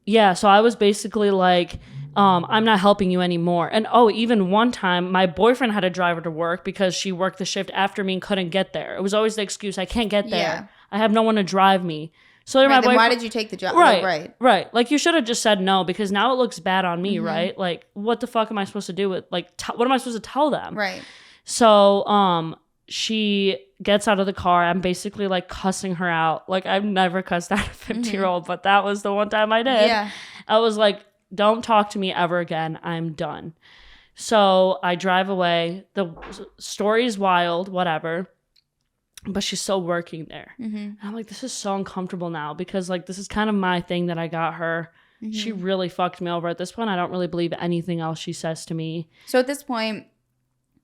Speaker 1: Yeah, so I was basically like, I'm not helping you anymore. And even one time, my boyfriend had to drive her to work because she worked the shift after me and couldn't get there. It was always the excuse, I can't get there. Yeah. I have no one to drive me. So
Speaker 2: then why did you take the job?
Speaker 1: Right. Like, you should have just said no, because now it looks bad on me, right? Like, what the fuck am I supposed to do with, like, what am I supposed to tell them?
Speaker 2: Right.
Speaker 1: So, she gets out of the car. I'm basically, like, cussing her out. Like, I've never cussed out a 50-year-old, but that was the one time I did.
Speaker 2: Yeah.
Speaker 1: I was like, don't talk to me ever again. I'm done. So I drive away. The story's wild, whatever. But she's still working there. And I'm like, this is so uncomfortable now, because, like, this is kind of my thing that I got her. She really fucked me over. At this point, I don't really believe anything else she says to me.
Speaker 2: So at this point,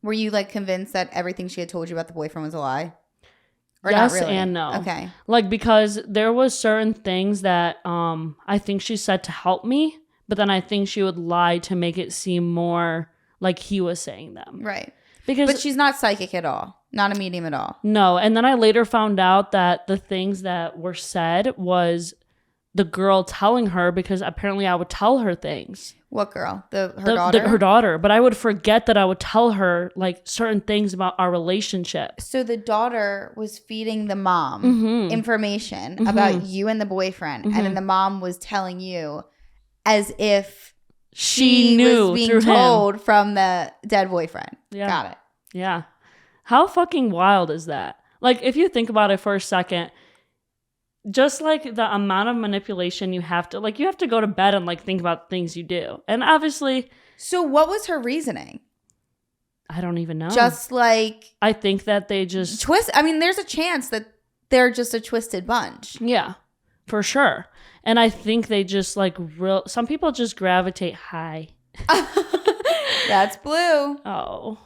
Speaker 2: were you, like, convinced that everything she had told you about the boyfriend was a lie? Or
Speaker 1: yes
Speaker 2: not really?
Speaker 1: And no.
Speaker 2: Okay.
Speaker 1: Like, because there was certain things that I think she said to help me, but then I think she would lie to make it seem more like he was saying them.
Speaker 2: Right.
Speaker 1: But
Speaker 2: she's not psychic at all. Not a medium at all.
Speaker 1: No. And then I later found out that the things that were said was the girl telling her, because apparently I would tell her things.
Speaker 2: What girl? Her daughter?
Speaker 1: Her daughter. But I would forget that I would tell her, like, certain things about our relationship.
Speaker 2: So the daughter was feeding the mom information about you and the boyfriend. And then the mom was telling you as if she knew was being told from the dead boyfriend.
Speaker 1: Yeah.
Speaker 2: Got it.
Speaker 1: Yeah. How fucking wild is that? Like, if you think about it for a second, just like the amount of manipulation you have to, like, you have to go to bed and like think about things you do. And obviously.
Speaker 2: So what was her reasoning?
Speaker 1: I don't even know.
Speaker 2: Just like.
Speaker 1: I think that they just.
Speaker 2: I mean, there's a chance that they're just a twisted bunch.
Speaker 1: Yeah, for sure. And I think they just like some people just gravitate high.
Speaker 2: That's blue.
Speaker 1: Oh.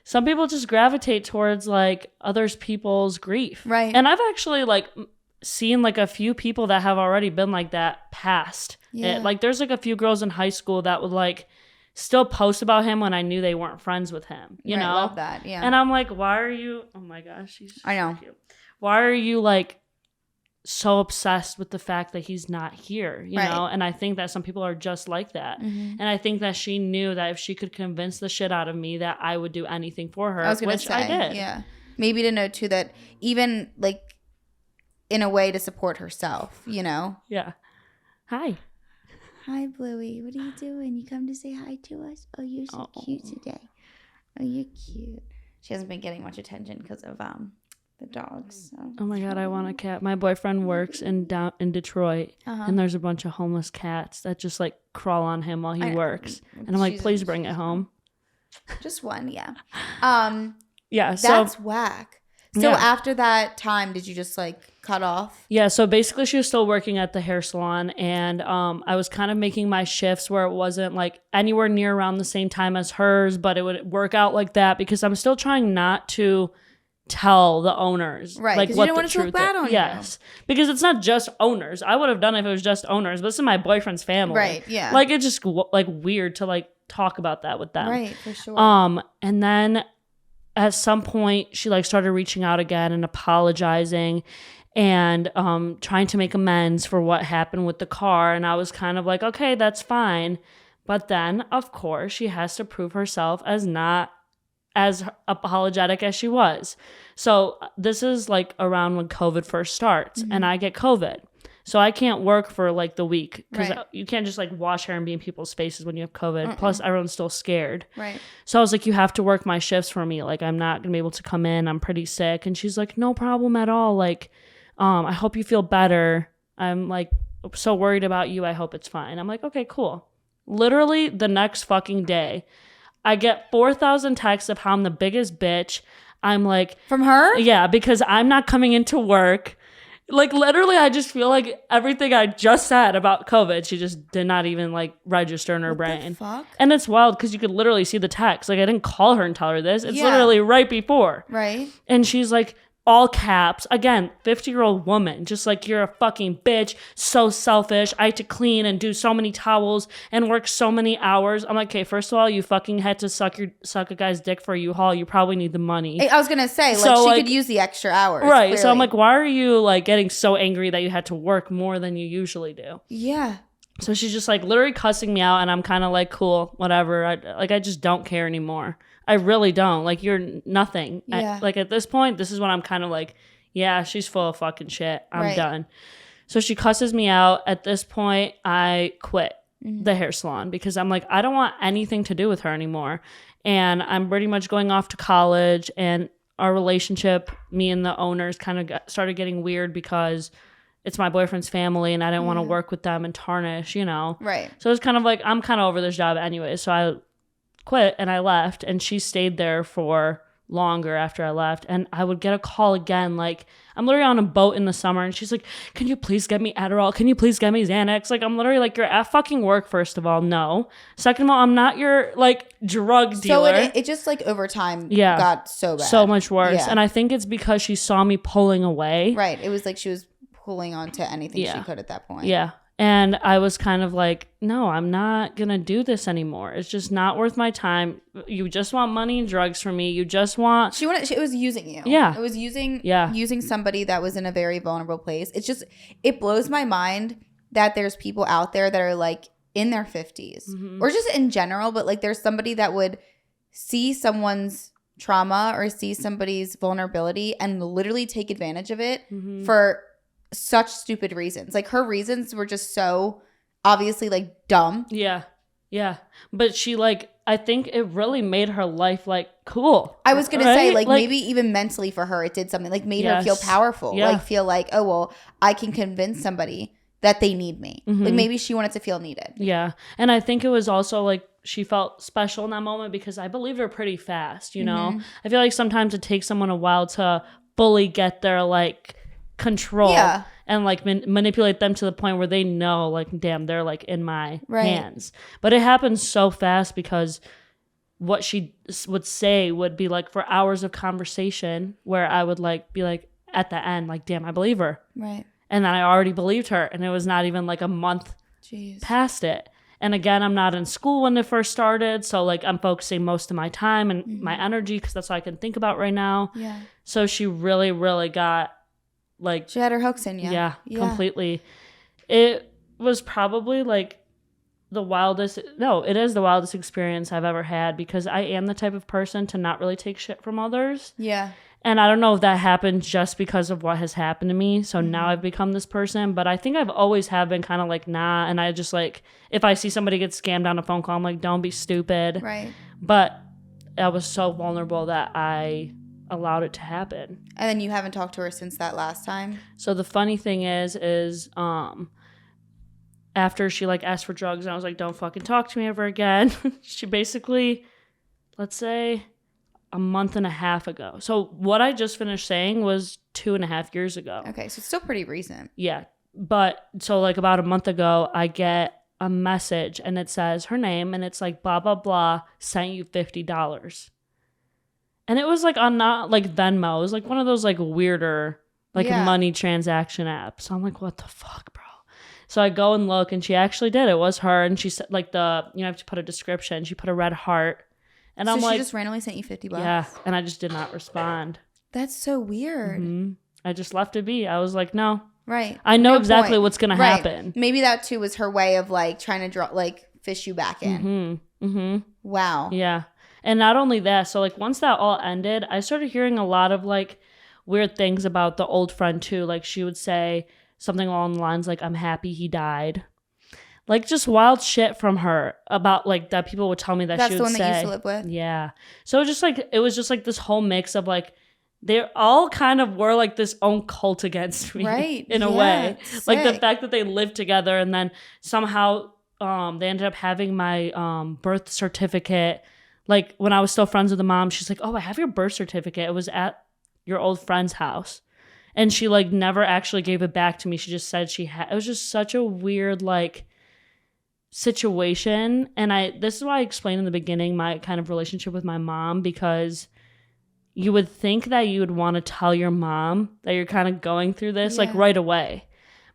Speaker 1: Some people just gravitate towards like others people's grief.
Speaker 2: Right.
Speaker 1: And I've actually like seen like a few people that have already been like that past. Yeah. Like there's like a few girls in high school that would like still post about him when I knew they weren't friends with him. You know? I
Speaker 2: love that. Yeah.
Speaker 1: And I'm like, why are you, oh my gosh,
Speaker 2: I know.
Speaker 1: So cute. Why are you like so obsessed with the fact that he's not here, you know? And I think that some people are just like that. Mm-hmm. And I think that she knew that if she could convince the shit out of me that I would do anything for her, which I did.
Speaker 2: Yeah. Maybe to know too that even like in a way to support herself, you know?
Speaker 1: Yeah. Hi.
Speaker 2: Hi, Bluey. What are you doing? You come to say hi to us? Oh, you're so cute today. Oh, you're cute. She hasn't been getting much attention because of the dogs. So.
Speaker 1: Oh my God, I want a cat. My boyfriend works in Detroit, and there's a bunch of homeless cats that just like crawl on him while he works. And I'm like, please bring it home.
Speaker 2: Just one, yeah.
Speaker 1: Yeah, so
Speaker 2: that's whack. So after that time, did you just like cut off?
Speaker 1: Yeah, so basically she was still working at the hair salon, and I was kind of making my shifts where it wasn't like anywhere near around the same time as hers, but it would work out like that because I'm still trying not to tell the owners,
Speaker 2: right?
Speaker 1: Like
Speaker 2: what
Speaker 1: you
Speaker 2: don't want to look bad on
Speaker 1: you. Because it's not just owners. I would have done it if it was just owners, but this is my boyfriend's family,
Speaker 2: right? Yeah,
Speaker 1: like it's just like weird to like talk about that with them,
Speaker 2: right? For sure.
Speaker 1: And then at some point she like started reaching out again and apologizing and trying to make amends for what happened with the car, and I was kind of like, okay, that's fine, but then of course she has to prove herself as not as apologetic as she was. So this is like around when COVID first starts, and I get COVID. So I can't work for like the week because you can't just like wash hair and be in people's faces when you have COVID. Plus everyone's still scared.
Speaker 2: Right.
Speaker 1: So I was like, you have to work my shifts for me. Like I'm not going to be able to come in. I'm pretty sick. And she's like, no problem at all. Like, I hope you feel better. I'm like so worried about you. I hope it's fine. I'm like, okay, cool. Literally the next fucking day, I get 4,000 texts of how I'm the biggest bitch. I'm like...
Speaker 2: From her?
Speaker 1: Yeah, because I'm not coming into work. Like, literally, I just feel like everything I just said about COVID, she just did not even, like, register in her brain.
Speaker 2: What the fuck?
Speaker 1: And it's wild because you could literally see the text. Like, I didn't call her and tell her this. It's literally right before.
Speaker 2: Right.
Speaker 1: And she's like... all caps, again, 50-year-old woman, just like, you're a fucking bitch, so selfish, I had to clean and do so many towels and work so many hours. I'm like, okay, first of all, you fucking had to suck a guy's dick for a U-Haul, you probably need the money.
Speaker 2: I was gonna say, like, so, she could use the extra hours.
Speaker 1: Right,
Speaker 2: clearly.
Speaker 1: So I'm like, why are you like getting so angry that you had to work more than you usually do?
Speaker 2: Yeah.
Speaker 1: So she's just like literally cussing me out, and I'm kind of like, cool, whatever. I just don't care anymore. I really don't. Like, you're nothing.
Speaker 2: Yeah.
Speaker 1: Like, at this point, this is when I'm kind of like, yeah, she's full of fucking shit. I'm done. So she cusses me out. At this point, I quit the hair salon because I'm like, I don't want anything to do with her anymore. And I'm pretty much going off to college, and our relationship, me and the owners, kind of started getting weird because it's my boyfriend's family and I didn't want to work with them and tarnish, you know?
Speaker 2: Right.
Speaker 1: So it's kind of like, I'm kind of over this job anyway. So I quit and I left, and she stayed there for longer after I left. And I would get a call again, like, I'm literally on a boat in the summer, and she's like, can you please get me Adderall? Can you please get me Xanax? Like, I'm literally like, you're at fucking work, first of all. No. Second of all, I'm not your like drug dealer.
Speaker 2: So it just like over time got so bad.
Speaker 1: So much worse. And I think it's because she saw me pulling away.
Speaker 2: Right. It was like she was pulling on to anything she could at that point.
Speaker 1: Yeah. And I was kind of like, no, I'm not going to do this anymore. It's just not worth my time. You just want money and drugs from me. You just want...
Speaker 2: It was using you.
Speaker 1: Yeah.
Speaker 2: It was using somebody that was in a very vulnerable place. It's just, it blows my mind that there's people out there that are like in their 50s or just in general, but like there's somebody that would see someone's trauma or see somebody's vulnerability and literally take advantage of it for such stupid reasons. Like, her reasons were just so obviously like dumb.
Speaker 1: Yeah. But she like, I think it really made her life like cool.
Speaker 2: I was going to say like maybe even mentally for her, it did something like made her feel powerful. Yeah. Like feel like, oh, well, I can convince somebody that they need me. Like maybe she wanted to feel needed.
Speaker 1: Yeah. And I think it was also like she felt special in that moment because I believed her pretty fast, you know? I feel like sometimes it takes someone a while to fully get their like control and like manipulate them to the point where they know like, damn, they're like in my hands. But it happens so fast because what she would say would be like for hours of conversation where I would like be like at the end, like, damn, I believe her.
Speaker 2: Right.
Speaker 1: And then I already believed her. And it was not even like a month past it. And again, I'm not in school when it first started. So like I'm focusing most of my time and my energy because that's all I can think about right now. Yeah. So she really, really got like...
Speaker 2: She had her hooks in you.
Speaker 1: Yeah, completely. It was probably like the wildest... No, it is the wildest experience I've ever had because I am the type of person to not really take shit from others. Yeah. And I don't know if that happened just because of what has happened to me. So now I've become this person. But I think I've always have been kind of like, nah. And I just like, if I see somebody get scammed on a phone call, I'm like, don't be stupid. Right. But I was so vulnerable that I allowed it to happen.
Speaker 2: And then you haven't talked to her since that last time?
Speaker 1: So the funny thing is after she like asked for drugs, and I was like, don't fucking talk to me ever again. She basically, let's say... a month and a half ago. So what I just finished saying was 2.5 years ago.
Speaker 2: Okay, so it's still pretty recent.
Speaker 1: Yeah. But so like about a month ago, I get a message and it says her name and it's like blah, blah, blah, sent you $50. And it was like on not like Venmo. It was like one of those like weirder like money transaction apps. So I'm like, what the fuck, bro? So I go and look and she actually did. It was her. And she said like you have to put a description. She put a red heart. And so I'm like,
Speaker 2: she just randomly sent you $50?
Speaker 1: Yeah, and I just did not respond.
Speaker 2: That's so weird.
Speaker 1: I just left it be. I was like, no.
Speaker 2: Right.
Speaker 1: I know exactly what's going to happen.
Speaker 2: Maybe that too was her way of like trying to draw, like fish you back in. Wow.
Speaker 1: Yeah. And not only that, so like once that all ended, I started hearing a lot of like weird things about the old friend too. Like she would say something along the lines like, I'm happy he died. Like just wild shit from her about like that people would tell me that she would say. That's the one that you used to live with? Yeah. So it was just like this whole mix of like, they all kind of were like this own cult against me. Right. In a way. Like the fact that they lived together and then somehow they ended up having my birth certificate. Like when I was still friends with the mom, she's like, oh, I have your birth certificate. It was at your old friend's house. And she like never actually gave it back to me. She just said it was just such a weird like situation. And this is why I explained in the beginning my kind of relationship with my mom, because you would think that you would want to tell your mom that you're kind of going through this like right away.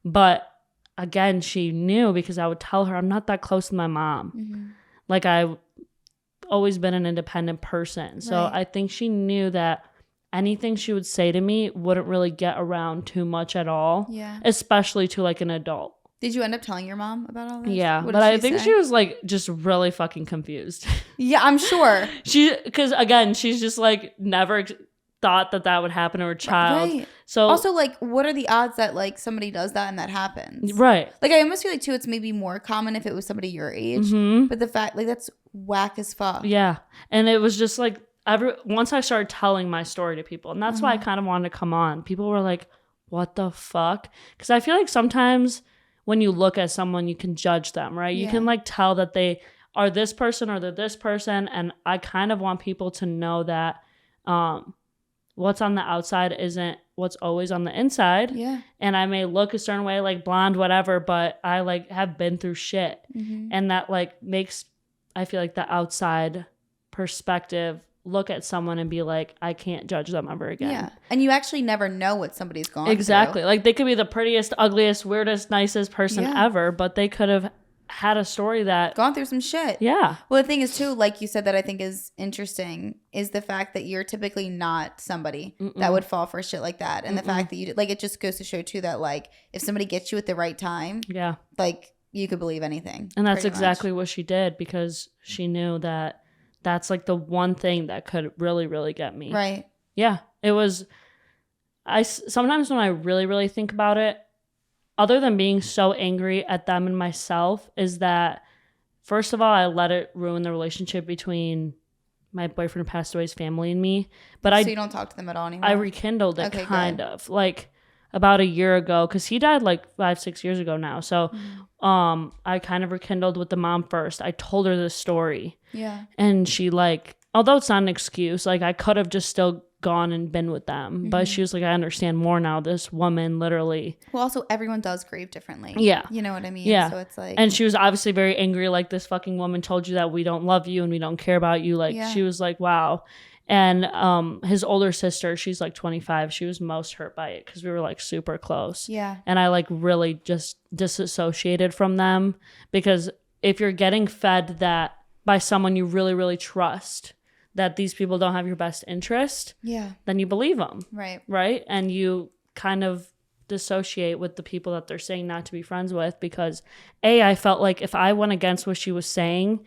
Speaker 1: But again, she knew because I would tell her I'm not that close to my mom. Like I've always been an independent person. So I think she knew that anything she would say to me wouldn't really get around too much at all. Yeah. Especially to like an adult.
Speaker 2: Did you end up telling your mom about all this?
Speaker 1: Yeah, but I think she was like just really fucking confused.
Speaker 2: Yeah, I'm sure.
Speaker 1: Because again, she's just like never thought that would happen to her child. Right. So
Speaker 2: also like, what are the odds that like somebody does that and that happens?
Speaker 1: Right.
Speaker 2: Like I almost feel like too, it's maybe more common if it was somebody your age. But the fact like that's whack as fuck.
Speaker 1: Yeah, and it was just like once I started telling my story to people, and that's why I kind of wanted to come on. People were like, "What the fuck?" Because I feel like sometimes when you look at someone, you can judge them, right? You can like tell that they are this person or they're this person. And I kind of want people to know that what's on the outside isn't what's always on the inside. Yeah. And I may look a certain way, like blonde, whatever, but I like have been through shit. And that like makes, I feel like the outside perspective look at someone and be like, I can't judge them ever again. Yeah.
Speaker 2: And you actually never know what somebody's gone through.
Speaker 1: Exactly. Like they could be the prettiest, ugliest, weirdest, nicest person ever, but they could have had a story that
Speaker 2: gone through some shit.
Speaker 1: Yeah.
Speaker 2: Well, the thing is too, like you said, that I think is interesting is the fact that you're typically not somebody that would fall for shit like that. And the fact that you like, it just goes to show too that like if somebody gets you at the right time, like you could believe anything.
Speaker 1: And that's exactly what she did, because she knew that that's like the one thing that could really, really get me.
Speaker 2: Right.
Speaker 1: Yeah. It was, sometimes when I really, really think about it, other than being so angry at them and myself, is that first of all, I let it ruin the relationship between my boyfriend who passed away's family and me. But
Speaker 2: so you don't talk to them at all anymore?
Speaker 1: I rekindled it kind of. Like about a year ago, because he died like 5-6 years ago now. So I kind of rekindled with the mom first. I told her this story.
Speaker 2: Yeah.
Speaker 1: And she like, although it's not an excuse, like I could have just still gone and been with them. But she was like, I understand more now. This woman literally.
Speaker 2: Well, also everyone does grieve differently.
Speaker 1: Yeah.
Speaker 2: You know what I mean?
Speaker 1: Yeah.
Speaker 2: So it's like.
Speaker 1: And she was obviously very angry. Like, this fucking woman told you that we don't love you and we don't care about you. Like, she was like, wow. And his older sister, she's like 25. She was most hurt by it because we were like super close.
Speaker 2: Yeah.
Speaker 1: And I like really just disassociated from them, because if you're getting fed that by someone you really, really trust, that these people don't have your best interest, then you believe them. Right. And you kind of dissociate with the people that they're saying not to be friends with, because I felt like if I went against what she was saying,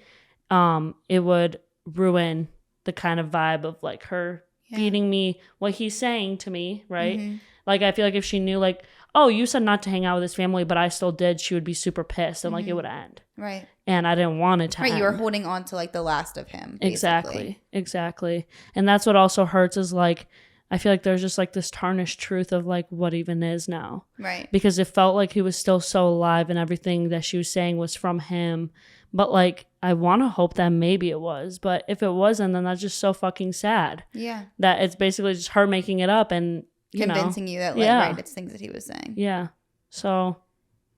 Speaker 1: it would ruin the kind of vibe of like her feeding me what he's saying to me, right? Like, I feel like if she knew like, oh, you said not to hang out with his family, but I still did, she would be super pissed and like it would end. Right. And I didn't want it to end.
Speaker 2: You were holding on to like the last of him. Basically.
Speaker 1: Exactly. And that's what also hurts, is like, I feel like there's just like this tarnished truth of like what even is now. Right. Because it felt like he was still so alive and everything that she was saying was from him. But like, I want to hope that maybe it was. But if it wasn't, then that's just so fucking sad. Yeah. That it's basically just her making it up and
Speaker 2: convincing you that like, right, it's things that he was saying.
Speaker 1: Yeah. So.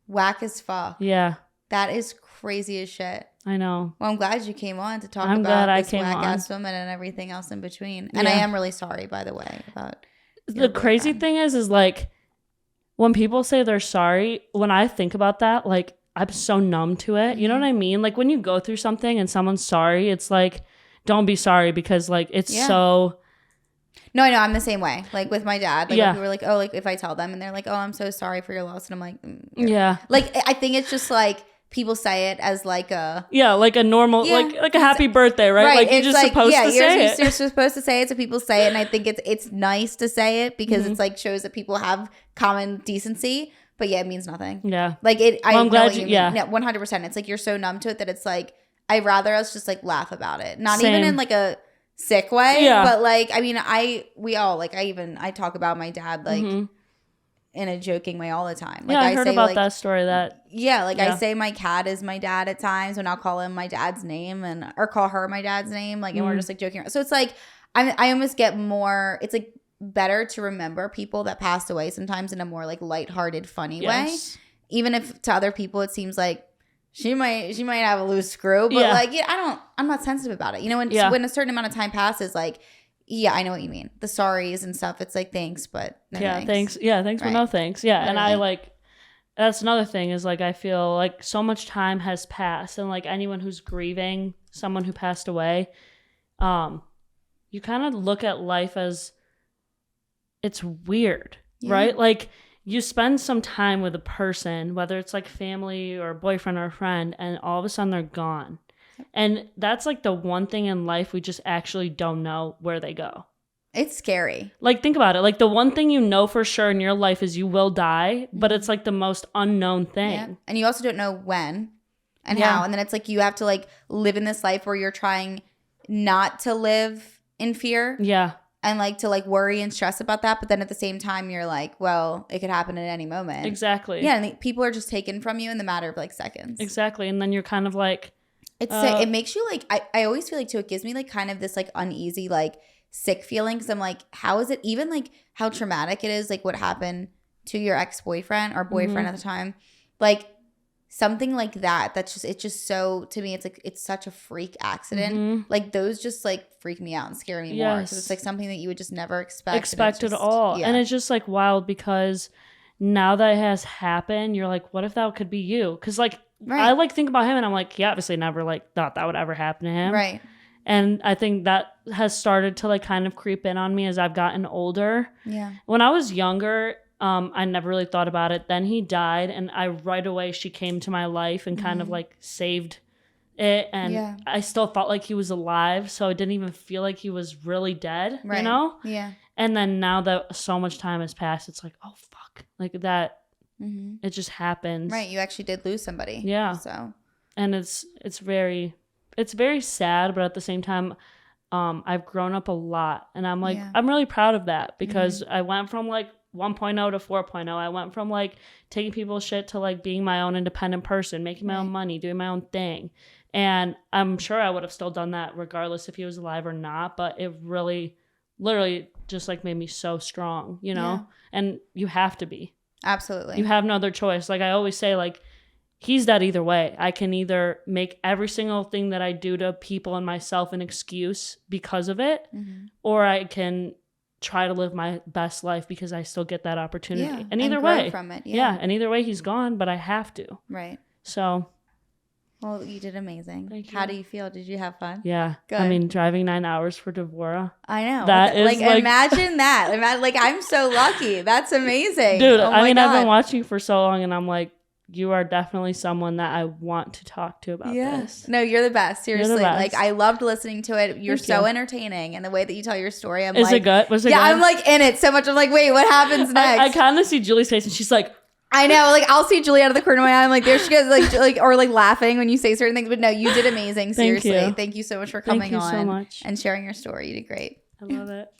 Speaker 2: Whack as fuck. Yeah. That is crazy as shit.
Speaker 1: I know.
Speaker 2: Well, I'm glad you came on to talk about this whack-ass woman and everything else in between. And I am really sorry, by the way, about
Speaker 1: the crazy thing is like, when people say they're sorry, when I think about that, like, I'm so numb to it. You know what I mean? Like, when you go through something and someone's sorry, it's like, don't be sorry, because like, it's so...
Speaker 2: No, I know. I'm the same way. Like with my dad, like we were like, oh, like if I tell them and they're like, oh, I'm so sorry for your loss. And I'm like, like, I think it's just like, people say it as like a
Speaker 1: like a normal like a happy birthday, right? Like you're just like, supposed to say it.
Speaker 2: You're supposed to say it, so people say it, and I think it's nice to say it because it's like shows that people have common decency. But it means nothing. Yeah, like it.
Speaker 1: Well, I'm glad you. Yeah,
Speaker 2: 100%. It's like you're so numb to it that it's like I'd rather us just like laugh about it, not even in like a sick way. Yeah, but like I mean, we all like I talk about my dad like. In a joking way all the time. Like,
Speaker 1: I heard about like, that story. That
Speaker 2: I say my cat is my dad at times when I'll call him my dad's name or call her my dad's name, like, and we're just like joking around. So it's like I almost get more. It's like better to remember people that passed away sometimes in a more like lighthearted, funny way, even if to other people it seems like she might have a loose screw, but like I'm not sensitive about it. You know, when a certain amount of time passes, like. Yeah, I know what you mean. The sorries and stuff. It's like, thanks, but no
Speaker 1: thanks. Yeah, thanks, but no thanks. Yeah, literally. And I like, that's another thing is like, I feel like so much time has passed, and like anyone who's grieving someone who passed away, you kind of look at life as it's weird, right? Like you spend some time with a person, whether it's like family or a boyfriend or a friend, and all of a sudden they're gone. And that's like the one thing in life we just actually don't know where they go.
Speaker 2: It's scary.
Speaker 1: Like, think about it. Like, the one thing you know for sure in your life is you will die, but it's like the most unknown thing. Yeah.
Speaker 2: And you also don't know when and how. And then it's like you have to like live in this life where you're trying not to live in fear. Yeah. And like to like worry and stress about that. But then at the same time, you're like, well, it could happen at any moment.
Speaker 1: Exactly.
Speaker 2: Yeah. And people are just taken from you in the matter of like seconds.
Speaker 1: Exactly. And then you're kind of like...
Speaker 2: it makes you like, I always feel like too, it gives me like kind of this like uneasy, like sick feeling. Cause I'm like, how is it even like how traumatic it is? Like what happened to your ex-boyfriend or boyfriend at the time? Like something like that. It's just so, to me, it's like, it's such a freak accident. Like those just like freak me out and scare me more. Cause it's like something that you would just never expect
Speaker 1: at all. Yeah. And it's just like wild because now that it has happened, you're like, what if that could be you? Cause like, I like think about him and I'm like, he obviously never like thought that would ever happen to him. Right. And I think that has started to like kind of creep in on me as I've gotten older. Yeah. When I was younger, I never really thought about it. Then he died and right away she came to my life and kind of like saved it. And I still felt like he was alive. So I didn't even feel like he was really dead, you know? Yeah. And then now that so much time has passed, it's like, oh, fuck. Like that. It just happens.
Speaker 2: Right. You actually did lose somebody.
Speaker 1: Yeah.
Speaker 2: So.
Speaker 1: And it's very sad, but at the same time, I've grown up a lot, and I'm like, I'm really proud of that, because I went from like 1.0 to 4.0. I went from like taking people's shit to like being my own independent person, making my own money, doing my own thing. And I'm sure I would have still done that regardless if he was alive or not, but it really literally just like made me so strong, you know? And you have to be.
Speaker 2: Absolutely.
Speaker 1: You have no other choice. Like I always say, like, he's dead either way. I can either make every single thing that I do to people and myself an excuse because of it, or I can try to live my best life because I still get that opportunity. And either way,
Speaker 2: from it.
Speaker 1: And either way, he's gone, but I have to.
Speaker 2: Right.
Speaker 1: So.
Speaker 2: Well, you did amazing.
Speaker 1: Thank you.
Speaker 2: How do you feel? Did you have fun?
Speaker 1: Yeah.
Speaker 2: Good.
Speaker 1: I mean, driving 9 hours for Devorah.
Speaker 2: I know.
Speaker 1: That is
Speaker 2: like imagine that. Like, I'm so lucky. That's amazing.
Speaker 1: Dude, I mean, God. I've been watching you for so long, and I'm like, you are definitely someone that I want to talk to about this.
Speaker 2: No, you're the best. Seriously.
Speaker 1: The best.
Speaker 2: Like, I loved listening to it. You're so entertaining. And the way that you tell your story, I'm like.
Speaker 1: Is it good? Was it good?
Speaker 2: I'm like in it so much. I'm like, wait, what happens next?
Speaker 1: I kind of see Julie's face, and she's like.
Speaker 2: I know, like I'll see Julie out of the corner of my eye. I'm like, there she goes, like or like laughing when you say certain things. But no, you did amazing. Seriously, thank you so much for coming on
Speaker 1: so much.
Speaker 2: and sharing your story. You did great.
Speaker 1: I love it.